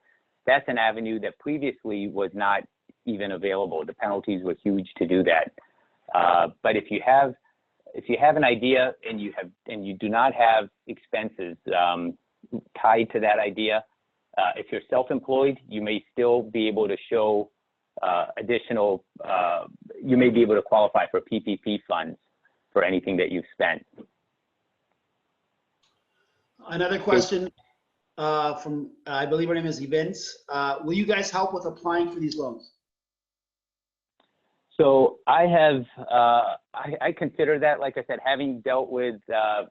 that's an avenue that previously was not even available. The penalties were huge to do that. But if you have an idea and you do not have expenses tied to that idea, if you're self-employed, you may still be able to show additional, you may be able to qualify for PPP funds for anything that you've spent. Another question from, I believe her name is Events. Will you guys help with applying for these loans? So I have, I consider that, like I said, having dealt with a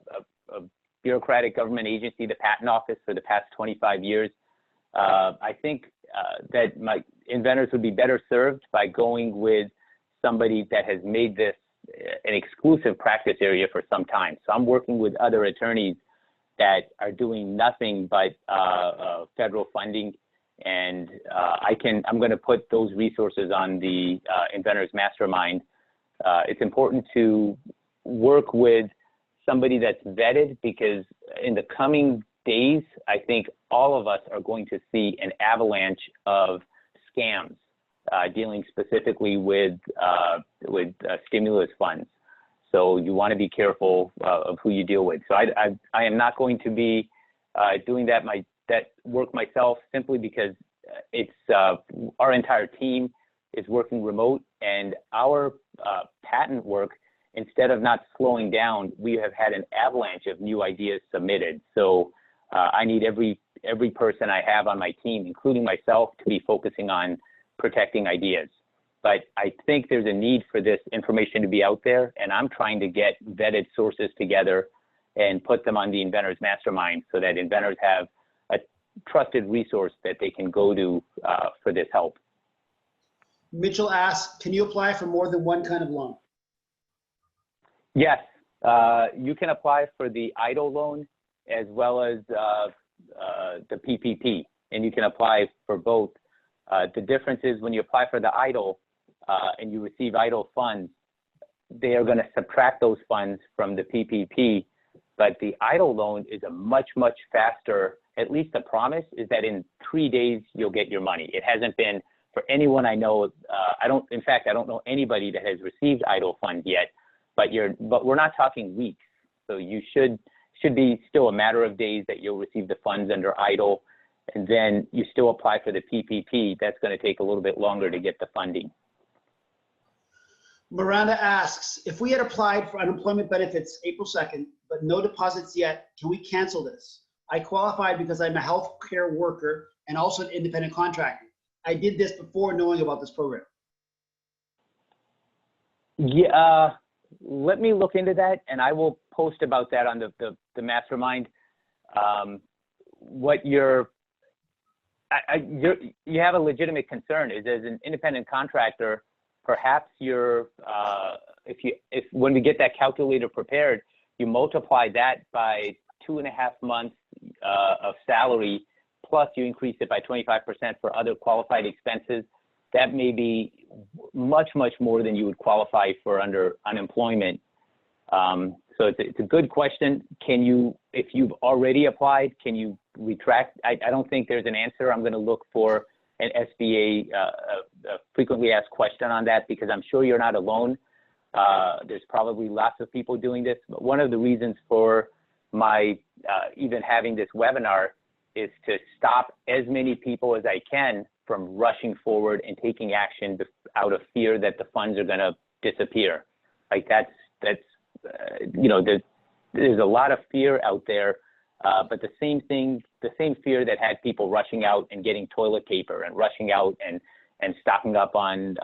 bureaucratic government agency, the Patent Office, for the past 25 years, I think that my inventors would be better served by going with somebody that has made this an exclusive practice area for some time. So I'm working with other attorneys that are doing nothing but federal funding. And I'm going to put those resources on the Inventors Mastermind. It's important to work with somebody that's vetted, because in the coming days, I think all of us are going to see an avalanche of scams dealing specifically with stimulus funds. So you want to be careful of who you deal with. So I am not going to be doing that work myself, simply because it's our entire team is working remote, and our patent work, instead of not slowing down, we have had an avalanche of new ideas submitted. So I need every person I have on my team, including myself, to be focusing on protecting ideas. But I think there's a need for this information to be out there, and I'm trying to get vetted sources together and put them on the Inventors Mastermind, so that inventors have a trusted resource that they can go to for this help. Mitchell asks, can you apply for more than one kind of loan? Yes, you can apply for the EIDL loan as well as the PPP, and you can apply for both. The difference is, when you apply for the EIDL and you receive EIDL funds, they are going to subtract those funds from the PPP. But the EIDL loan is a much, much faster, at least the promise is that in 3 days you'll get your money. It hasn't been for anyone I know. In fact, I don't know anybody that has received EIDL funds yet. But we're not talking weeks. So you should be still a matter of days that you'll receive the funds under EIDL, and then you still apply for the PPP. That's going to take a little bit longer to get the funding. Miranda asks, if we had applied for unemployment benefits April 2nd, but no deposits yet, can we cancel this? I qualified because I'm a healthcare worker and also an independent contractor. I did this before knowing about this program. Yeah, let me look into that, and I will post about that on the mastermind. You have a legitimate concern is, as an independent contractor, perhaps when we get that calculator prepared, you multiply that by 2.5 months of salary, plus you increase it by 25% for other qualified expenses. That may be much, much more than you would qualify for under unemployment. So it's a good question. If you've already applied, can you retract? I don't think there's an answer. I'm going to look for an SBA frequently asked question on that, because I'm sure you're not alone. There's probably lots of people doing this. But one of the reasons for my even having this webinar is to stop as many people as I can from rushing forward and taking action out of fear that the funds are going to disappear. Like there's a lot of fear out there, but the same fear that had people rushing out and getting toilet paper and rushing out and stocking up on,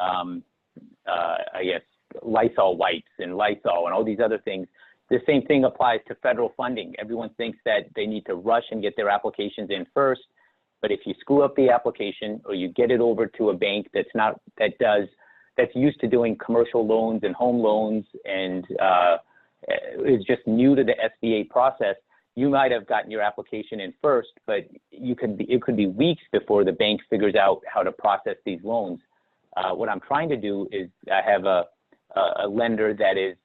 Lysol wipes and Lysol and all these other things. The same thing applies to federal funding. Everyone thinks that they need to rush and get their applications in first. But if you screw up the application, or you get it over to a bank that's used to doing commercial loans and home loans and is just new to the SBA process, you might have gotten your application in first, but it could be weeks before the bank figures out how to process these loans. What I'm trying to do is I have a lender that is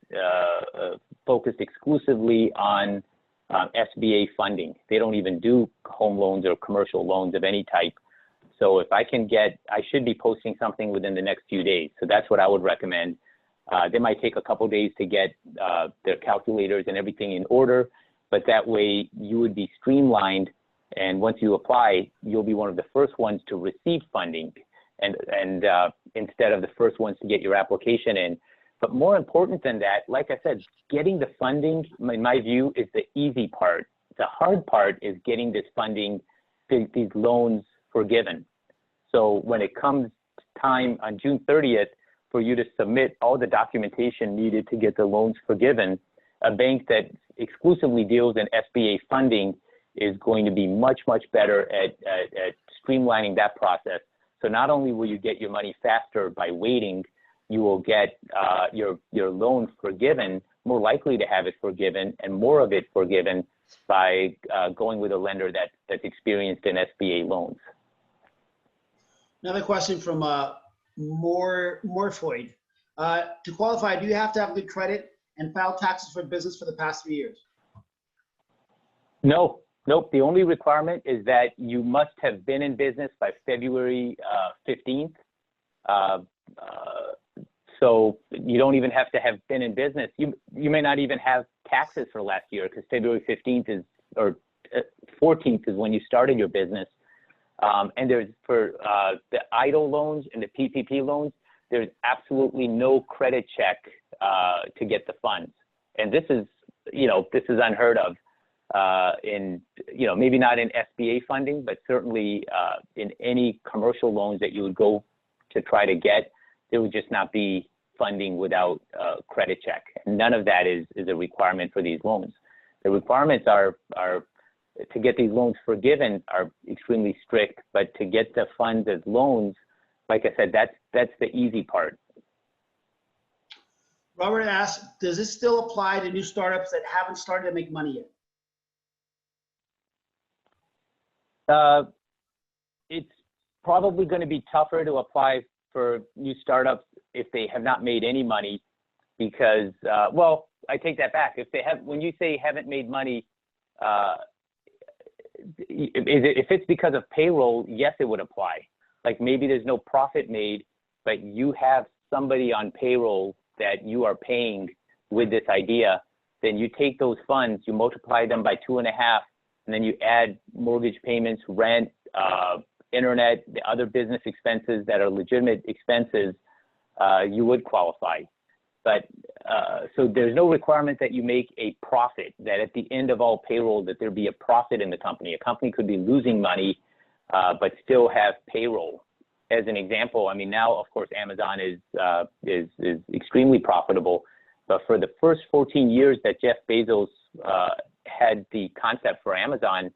focused exclusively on SBA funding. They don't even do home loans or commercial loans of any type. So if I should be posting something within the next few days. So that's what I would recommend. They might take a couple days to get their calculators and everything in order, but that way you would be streamlined. And once you apply, you'll be one of the first ones to receive funding, and instead of the first ones to get your application in. But more important than that, like I said, getting the funding, in my view, is the easy part. The hard part is getting this funding, these loans forgiven. So when it comes time on June 30th for you to submit all the documentation needed to get the loans forgiven, a bank that exclusively deals in SBA funding is going to be much, much better at streamlining that process. So not only will you get your money faster by waiting, you will get your loan forgiven, more likely to have it forgiven, and more of it forgiven by going with a lender that's experienced in SBA loans. Another question from Morfoyd. To qualify, do you have to have good credit and file taxes for business for the past 3 years? No, nope. The only requirement is that you must have been in business by February 15th. So you don't even have to have been in business. You may not even have taxes for last year because February 15th is, or 14th is when you started your business. And there's for the EIDL loans and the PPP loans, there's absolutely no credit check to get the funds. And this is, this is unheard of in, maybe not in SBA funding, but certainly in any commercial loans that you would go to try to get, there would just not be funding without credit check. And none of that is a requirement for these loans. The requirements are to get these loans forgiven are extremely strict, but to get the funds as loans, like I said, that's the easy part. Robert asks, does this still apply to new startups that haven't started to make money yet? It's probably going to be tougher to apply for new startups if they have not made any money because, well, I take that back. If they have, when you say haven't made money, if it's because of payroll, yes, it would apply. Like maybe there's no profit made, but you have somebody on payroll that you are paying with this idea, then you take those funds, you multiply them by 2.5, and then you add mortgage payments, rent, internet, the other business expenses that are legitimate expenses, you would qualify. But so there's no requirement that you make a profit, that at the end of all payroll, that there be a profit in the company. A company could be losing money, but still have payroll. As an example, I mean, now, of course, Amazon is extremely profitable. But for the first 14 years that Jeff Bezos had the concept for Amazon,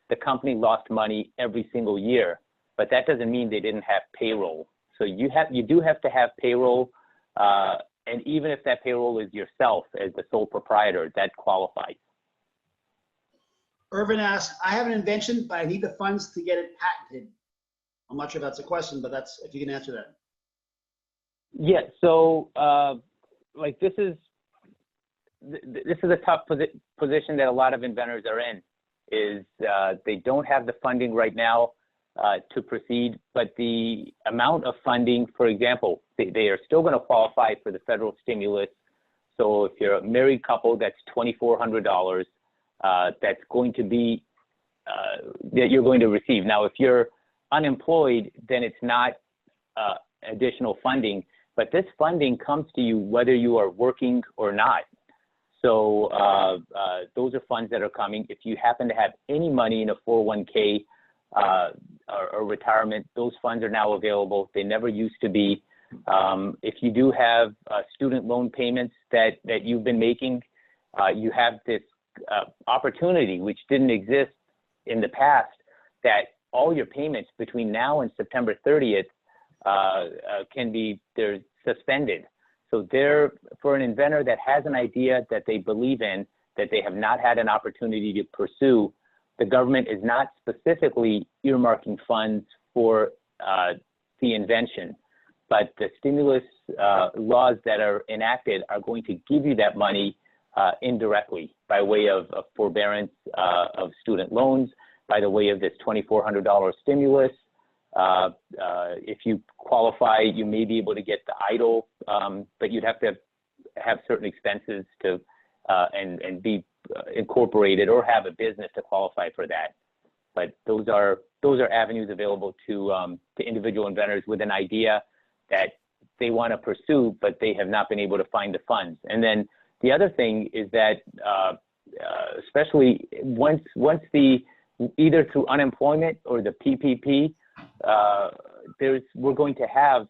the company lost money every single year. But that doesn't mean they didn't have payroll. So you do have to have payroll, and even if that payroll is yourself as the sole proprietor, that qualifies. Irvin asks, I have an invention, but I need the funds to get it patented. I'm not sure if that's a question, but that's if you can answer that. Yeah. So, like this is a tough position that a lot of inventors are in. Is they don't have the funding right now to proceed, but the amount of funding, for example, they are still going to qualify for the federal stimulus. So if you're a married couple, that's $2,400 that's going to be that you're going to receive. Now, if you're unemployed, then it's not additional funding, but this funding comes to you whether you are working or not. So those are funds that are coming. If you happen to have any money in a 401k or retirement, those funds are now available. They never used to be. If you do have student loan payments that you've been making, you have this opportunity, which didn't exist in the past, that all your payments between now and September 30th they're suspended. So for an inventor that has an idea that they believe in, that they have not had an opportunity to pursue, the government is not specifically earmarking funds for the invention, but the stimulus laws that are enacted are going to give you that money indirectly by way of forbearance of student loans, by the way of this $2,400 stimulus. If you qualify, you may be able to get the EIDL, but you'd have to have certain expenses to and be incorporated or have a business to qualify for that. But those are avenues available to individual inventors with an idea that they want to pursue, but they have not been able to find the funds. And then the other thing is that especially once either through unemployment or the PPP, we're going to have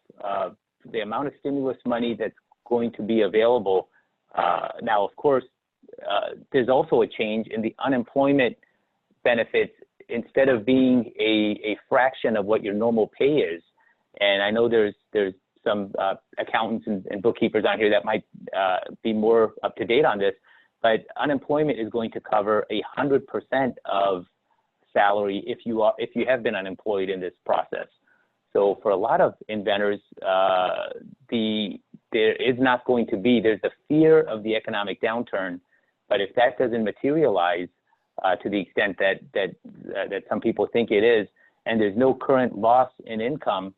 the amount of stimulus money that's going to be available. Now, of course, there's also a change in the unemployment benefits. Instead of being a fraction of what your normal pay is, and I know there's some accountants and bookkeepers on here that might be more up to date on this, but unemployment is going to cover 100% of salary if you have been unemployed in this process. So for a lot of inventors, there is not going to be, there's the fear of the economic downturn, but if that doesn't materialize to the extent that some people think it is, and there's no current loss in income,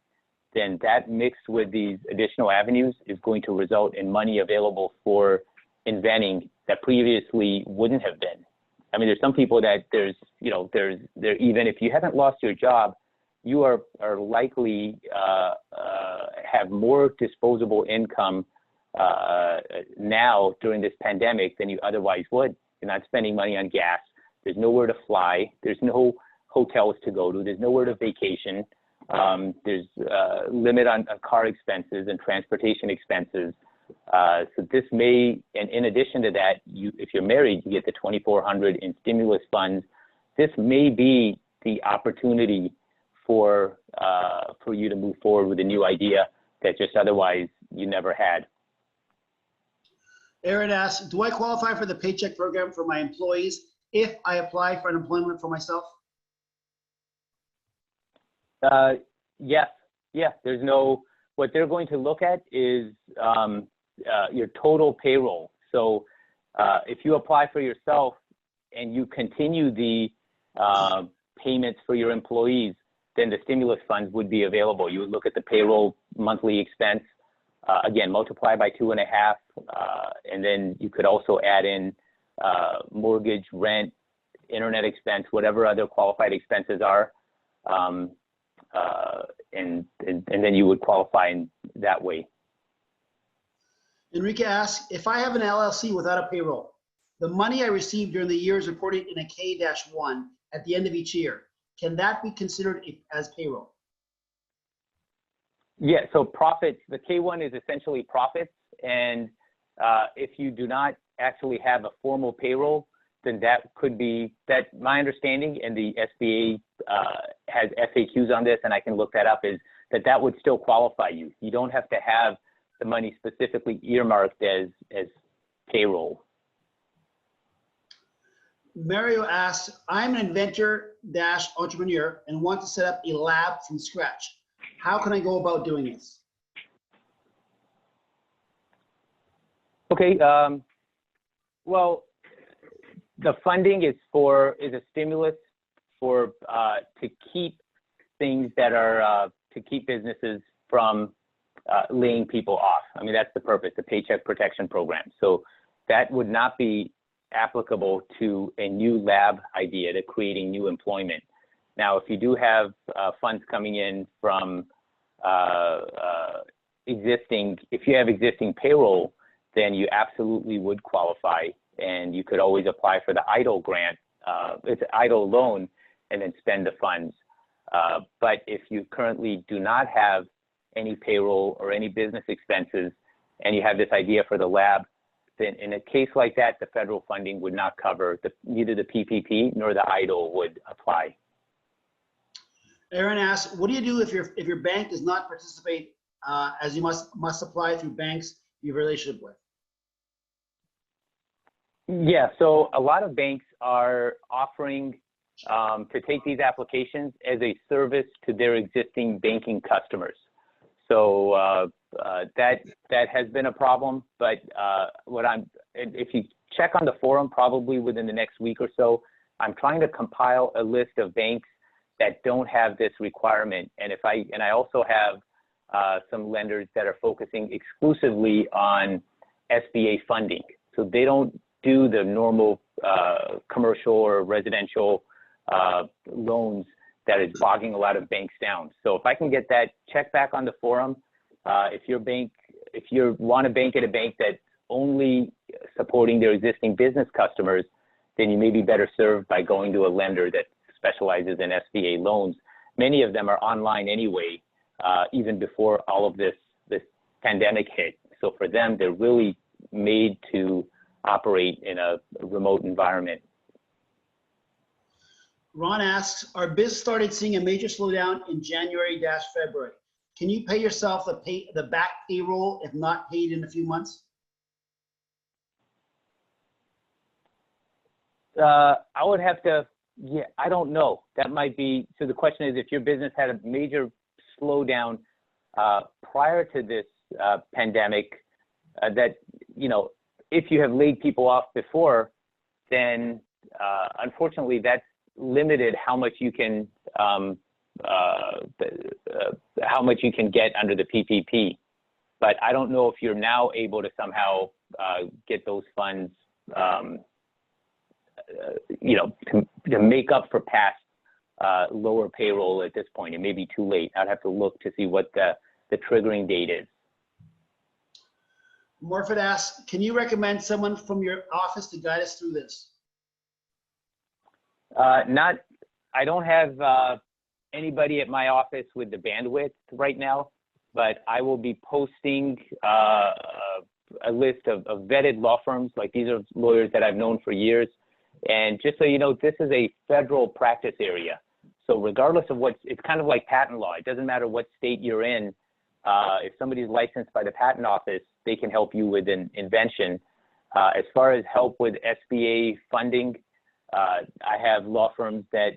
then that mixed with these additional avenues is going to result in money available for inventing that previously wouldn't have been. I mean, there's some people that even if you haven't lost your job, you are likely have more disposable income now during this pandemic than you otherwise would. You're not spending money on gas. There's nowhere to fly. There's no hotels to go to. There's nowhere to vacation. There's a limit on car expenses and transportation expenses. So this may, and in addition to that, if you're married, you get the $2,400 in stimulus funds. This may be the opportunity for you to move forward with a new idea that just otherwise you never had. Aaron asks, do I qualify for the paycheck program for my employees if I apply for unemployment for myself? Yes. Yeah. There's no. What they're going to look at is your total payroll. So if you apply for yourself and you continue the payments for your employees, then the stimulus funds would be available. You would look at the payroll monthly expense, again, multiply by 2.5, and then you could also add in mortgage, rent, internet expense, whatever other qualified expenses are, and then you would qualify in that way. Enrique asks, if I have an LLC without a payroll, the money I received during the year is reported in a K-1 at the end of each year. Can that be considered as payroll? Yeah, so profits, the K-1 is essentially profits. And if you do not actually have a formal payroll, then that could be, my understanding, and the SBA has FAQs on this, and I can look that up, is that would still qualify you. You don't have to have the money specifically earmarked as payroll. Mario asks, I'm an inventor-entrepreneur and want to set up a lab from scratch. How can I go about doing this? Okay, well, the funding is a stimulus for to keep things that are to keep businesses from laying people off. I mean, that's the purpose, the Paycheck Protection Program. So that would not be applicable to a new lab idea, to creating new employment. Now, if you do have funds coming in from if you have existing payroll, then you absolutely would qualify, and you could always apply for the EIDL grant. It's an EIDL loan, and then spend the funds. But if you currently do not have any payroll or any business expenses, and you have this idea for the lab, then in a case like that, the federal funding would not cover neither the PPP nor the EIDL would apply. Aaron asks, what do you do if your bank does not participate, as you must apply through banks you have a relationship with? Yeah, so a lot of banks are offering to take these applications as a service to their existing banking customers. So that has been a problem, but if you check on the forum, probably within the next week or so, I'm trying to compile a list of banks that don't have this requirement. And I also have some lenders that are focusing exclusively on SBA funding. So they don't do the normal commercial or residential loans that is bogging a lot of banks down. So if I can get that, check back on the forum. If you want to bank at a bank that's only supporting their existing business customers, then you may be better served by going to a lender that specializes in SBA loans. Many of them are online anyway, even before all of this pandemic hit. So for them, they're really made to operate in a remote environment. Ron asks, our biz started seeing a major slowdown in January-February. Can you pay yourself the back payroll if not paid in a few months? I would have to, yeah, I don't know. That might be, so the question is if your business had a major slowdown prior to this pandemic, that, you know, if you have laid people off before, then unfortunately that's limited how much you can get under the PPP. But I don't know if you're now able to somehow get those funds, you know, to make up for past lower payroll at this point. It may be too late. I'd have to look to see what the triggering date is. Morford asks, can you recommend someone from your office to guide us through this? I don't have anybody at my office with the bandwidth right now, but I will be posting a list of vetted law firms. Like, these are lawyers that I've known for years. And just so you know, this is a federal practice area. So regardless of it's kind of like patent law. It doesn't matter what state you're in. If somebody's licensed by the patent office, they can help you with an invention. As far as help with SBA funding, I have law firms that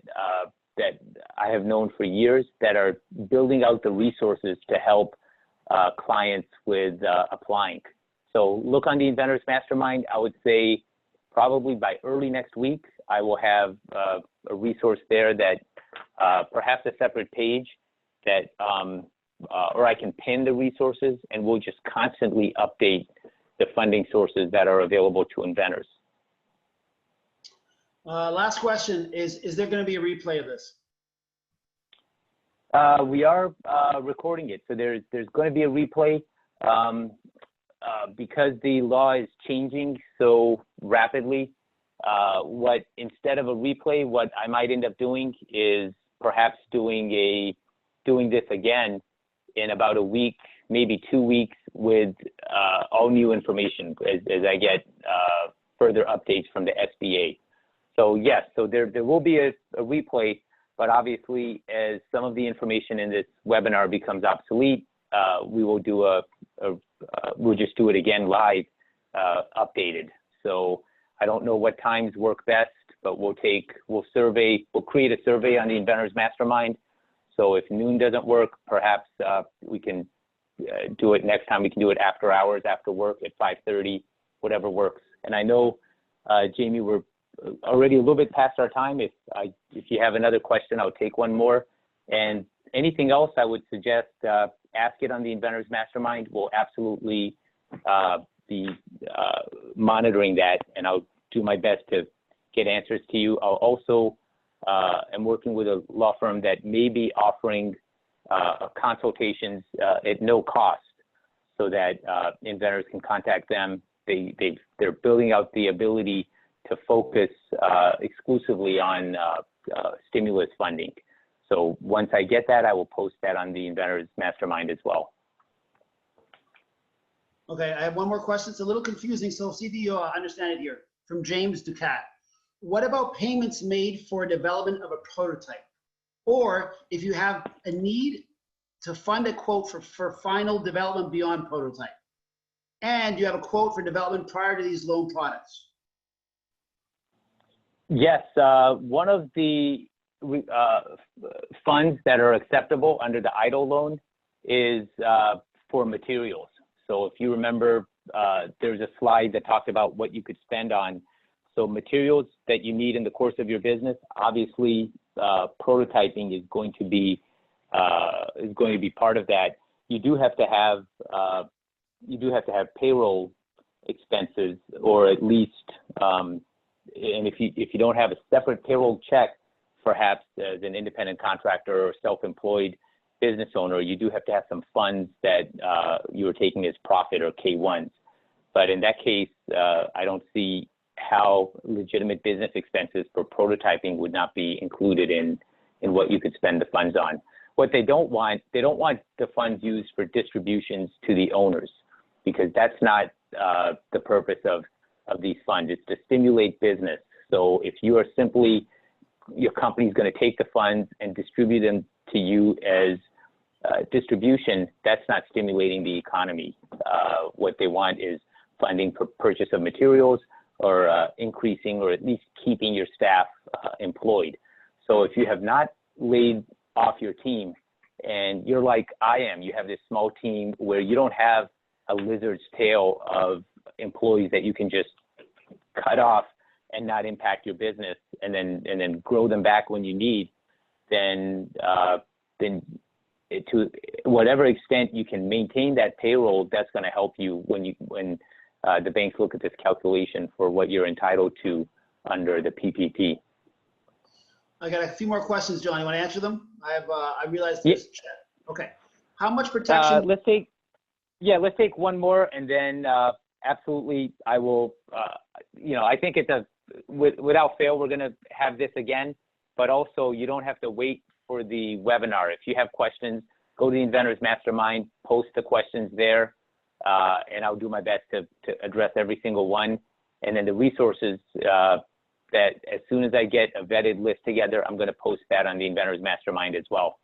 I have known for years that are building out the resources to help clients with applying. So look on the Inventors Mastermind. I would say probably by early next week, I will have a resource there that perhaps a separate page that, or I can pin the resources, and we'll just constantly update the funding sources that are available to inventors. Last question is there going to be a replay of this? We are recording it, so there's going to be a replay. Because the law is changing so rapidly, instead of a replay, what I might end up doing is perhaps doing this again in about a week, maybe 2 weeks, with all new information as I get further updates from the SBA. So yes, so there will be a replay, but obviously as some of the information in this webinar becomes obsolete, we will do we'll just do it again live, updated. So I don't know what times work best, but we'll create a survey on the Inventors Mastermind. So if noon doesn't work, perhaps we can do it next time. We can do it after hours, after work at 5:30, whatever works. And I know, Jamie, we're already a little bit past our time. If you have another question, I'll take one more. And anything else, I would suggest ask it on the Inventors Mastermind. We'll absolutely be monitoring that, and I'll do my best to get answers to you. I'll also am working with a law firm that may be offering consultations at no cost, so that inventors can contact them. They're building out the ability to focus exclusively on stimulus funding. So once I get that, I will post that on the Inventors Mastermind as well. Okay, I have one more question. It's a little confusing, so see if you understand it here. From James Ducat. What about payments made for development of a prototype? Or if you have a need to fund a quote for final development beyond prototype, and you have a quote for development prior to these loan products? Yes, one of the funds that are acceptable under the EIDL loan is for materials. So if you remember, there's a slide that talked about what you could spend on. So materials that you need in the course of your business, obviously prototyping is going to be part of that. You do have to have payroll expenses, or at least, and if you don't have a separate payroll check, perhaps as an independent contractor or self-employed business owner, you do have to have some funds that you are taking as profit, or K-1s. But in that case, I don't see how legitimate business expenses for prototyping would not be included in what you could spend the funds on. What they don't want the funds used for distributions to the owners, because that's not the purpose of these funds. It's to stimulate business. So if you are simply, your company's going to take the funds and distribute them to you as distribution, that's not stimulating the economy. What they want is funding for purchase of materials increasing or at least keeping your staff employed. So if you have not laid off your team and you're like I am, you have this small team where you don't have a lizard's tail of employees that you can just cut off and not impact your business and then grow them back when you need, then to whatever extent you can maintain that payroll, that's going to help you when the banks look at this calculation for what you're entitled to under the PPP. I got a few more questions, John. You want to answer them? I realized this. Yeah. Okay. How much protection? Let's take one more, and then absolutely, I will. I think without fail, we're going to have this again. But also, you don't have to wait for the webinar. If you have questions, go to the Inventors Mastermind, post the questions there, and I'll do my best to address every single one. And then the resources that as soon as I get a vetted list together, I'm going to post that on the Inventors Mastermind as well.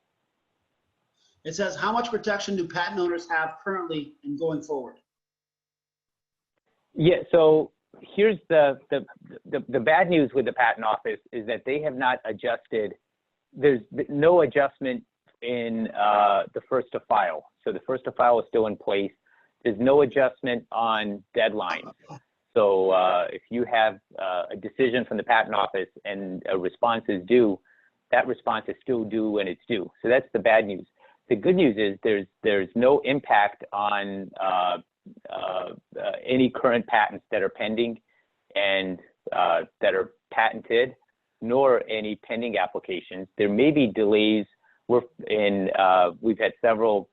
It says, how much protection do patent owners have currently and going forward? Yeah, so here's the bad news with the Patent Office is that they have not adjusted. There's no adjustment in the first to file. So the first to file is still in place. There's no adjustment on deadlines. So if you have a decision from the Patent Office and a response is due, that response is still due when it's due. So that's the bad news. The good news is there's no impact on any current patents that are pending and that are patented, nor any pending applications. There may be delays. We've had several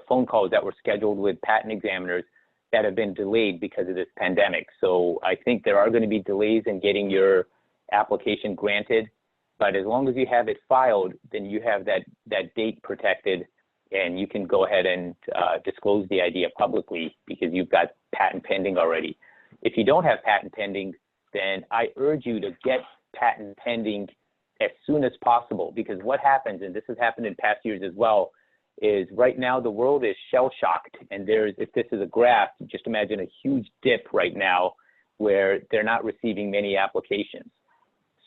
phone calls that were scheduled with patent examiners that have been delayed because of this pandemic. So I think there are going to be delays in getting your application granted, but as long as you have it filed, then you have that date protected and you can go ahead and disclose the idea publicly because you've got patent pending already. If you don't have patent pending, then I urge you to get patent pending as soon as possible, because what happens, and this has happened in past years as well, is right now the world is shell-shocked, and if this is a graph, just imagine a huge dip right now where they're not receiving many applications.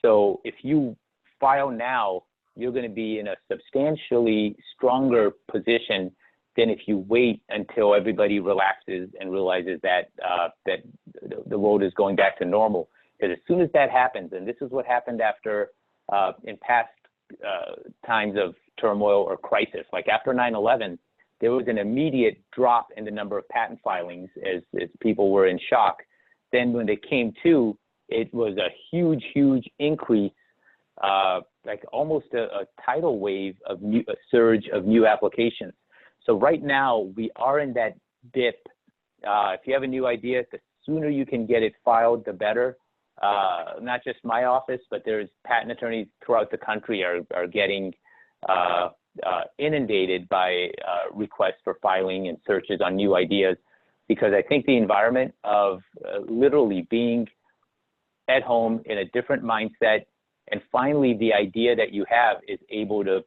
So if you file now, you're going to be in a substantially stronger position than if you wait until everybody relaxes and realizes that the world is going back to normal. Because as soon as that happens, and this is what happened after in past times of turmoil or crisis, like after 9/11, there was an immediate drop in the number of patent filings as people were in shock. Then when they came to, it was a huge increase, like almost a tidal wave of a surge of new applications. So right now we are in that dip. If you have a new idea, the sooner you can get it filed, the better. Not just my office, but there's patent attorneys throughout the country are getting inundated by requests for filing and searches on new ideas, because I think the environment of literally being at home in a different mindset, and finally the idea that you have is able to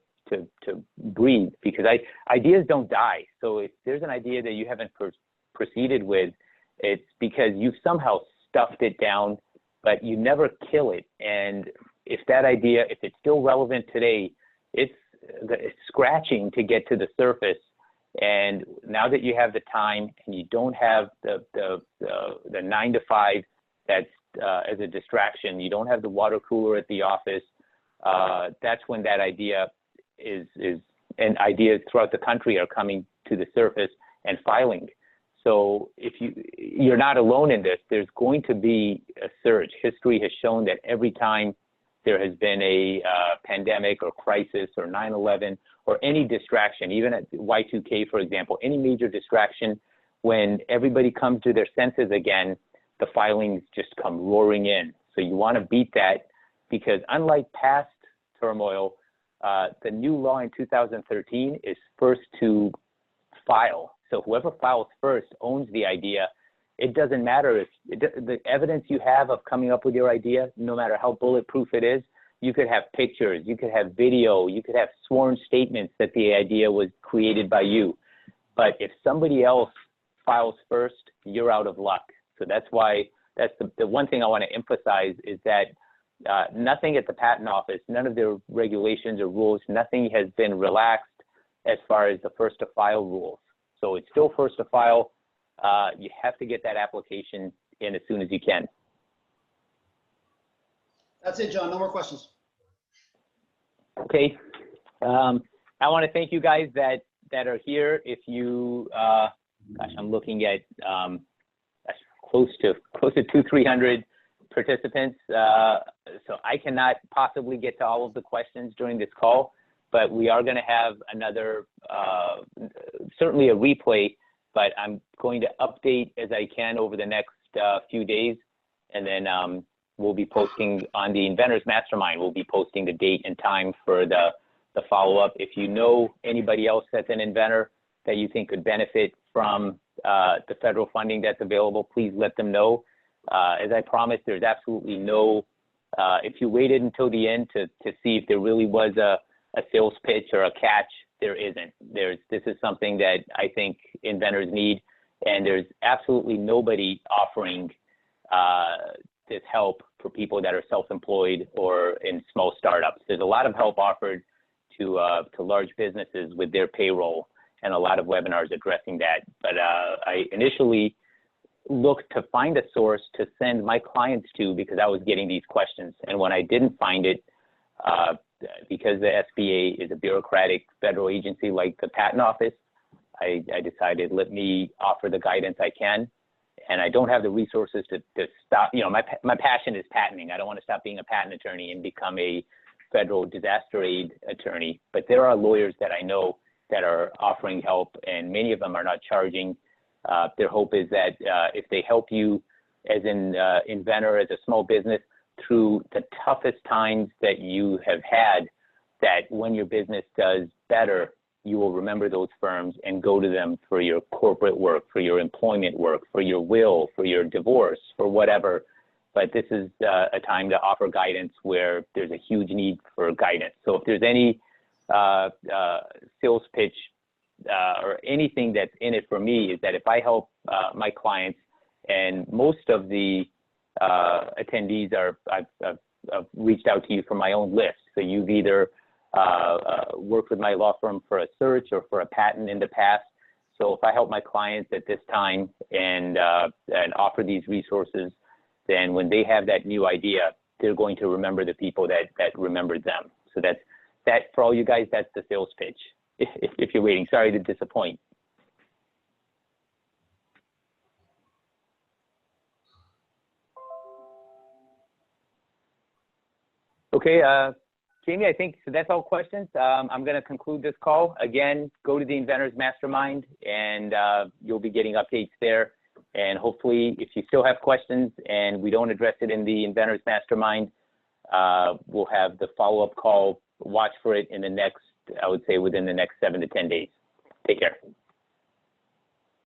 breathe, because ideas don't die. So if there's an idea that you haven't proceeded with, it's because you've somehow stuffed it down, but you never kill it. And if that idea, if it's still relevant today, it's scratching to get to the surface. And now that you have the time and you don't have the 9 to 5 that's as a distraction, you don't have the water cooler at the office, that's when that idea and ideas throughout the country are coming to the surface and filing. So if you're not alone in this, there's going to be a surge. History has shown that every time there has been a pandemic or crisis or 9/11 or any distraction, even at Y2K, for example, any major distraction, when everybody comes to their senses again, the filings just come roaring in. So you want to beat that, because unlike past turmoil, the new law in 2013 is first to file. So whoever files first owns the idea. It doesn't matter if the evidence you have of coming up with your idea, no matter how bulletproof it is, you could have pictures, you could have video, you could have sworn statements that the idea was created by you. But if somebody else files first, you're out of luck. So that's why that's the one thing I want to emphasize is that nothing at the patent office, none of their regulations or rules, nothing has been relaxed as far as the first to file rules. So it's still first to file. You have to get that application in as soon as you can. That's it, John. No more questions. Okay. I want to thank you guys that are here. If you, gosh, I'm looking at close to 200-300 participants. So I cannot possibly get to all of the questions during this call, but we are going to have another, certainly a replay, but I'm going to update as I can over the next few days. And then we'll be posting on the Inventors Mastermind. We'll be posting the date and time for the follow-up. If you know anybody else that's an inventor that you think could benefit from the federal funding that's available, please let them know. As I promised, there's absolutely no, if you waited until the end to see if there really was a sales pitch or a catch, there isn't. This is something that I think inventors need, and there's absolutely nobody offering this help for people that are self-employed or in small startups. There's a lot of help offered to large businesses with their payroll, and a lot of webinars addressing that. But I initially looked to find a source to send my clients to because I was getting these questions. And when I didn't find it, because the SBA is a bureaucratic federal agency like the Patent Office, I decided let me offer the guidance I can. And I don't have the resources to stop. You know, my passion is patenting. I don't want to stop being a patent attorney and become a federal disaster aid attorney. But there are lawyers that I know that are offering help, and many of them are not charging. Their hope is that if they help you as an inventor, as a small business, through the toughest times that you have had, that when your business does better, you will remember those firms and go to them for your corporate work, for your employment work, for your will, for your divorce, for whatever. But this is a time to offer guidance where there's a huge need for guidance. So if there's any sales pitch or anything that's in it for me, is that if I help my clients, and most of the attendees I've reached out to you from my own list. So you've either worked with my law firm for a search or for a patent in the past. So if I help my clients at this time and offer these resources, then when they have that new idea, they're going to remember the people that remembered them. So that for all you guys, that's the sales pitch. If you're waiting, sorry to disappoint. Okay, Jamie, I think so that's all questions. I'm going to conclude this call. Again, go to the Inventors Mastermind, and you'll be getting updates there. And hopefully, if you still have questions and we don't address it in the Inventors Mastermind, we'll have the follow-up call. Watch for it in the next, I would say, within the next 7 to 10 days. Take care.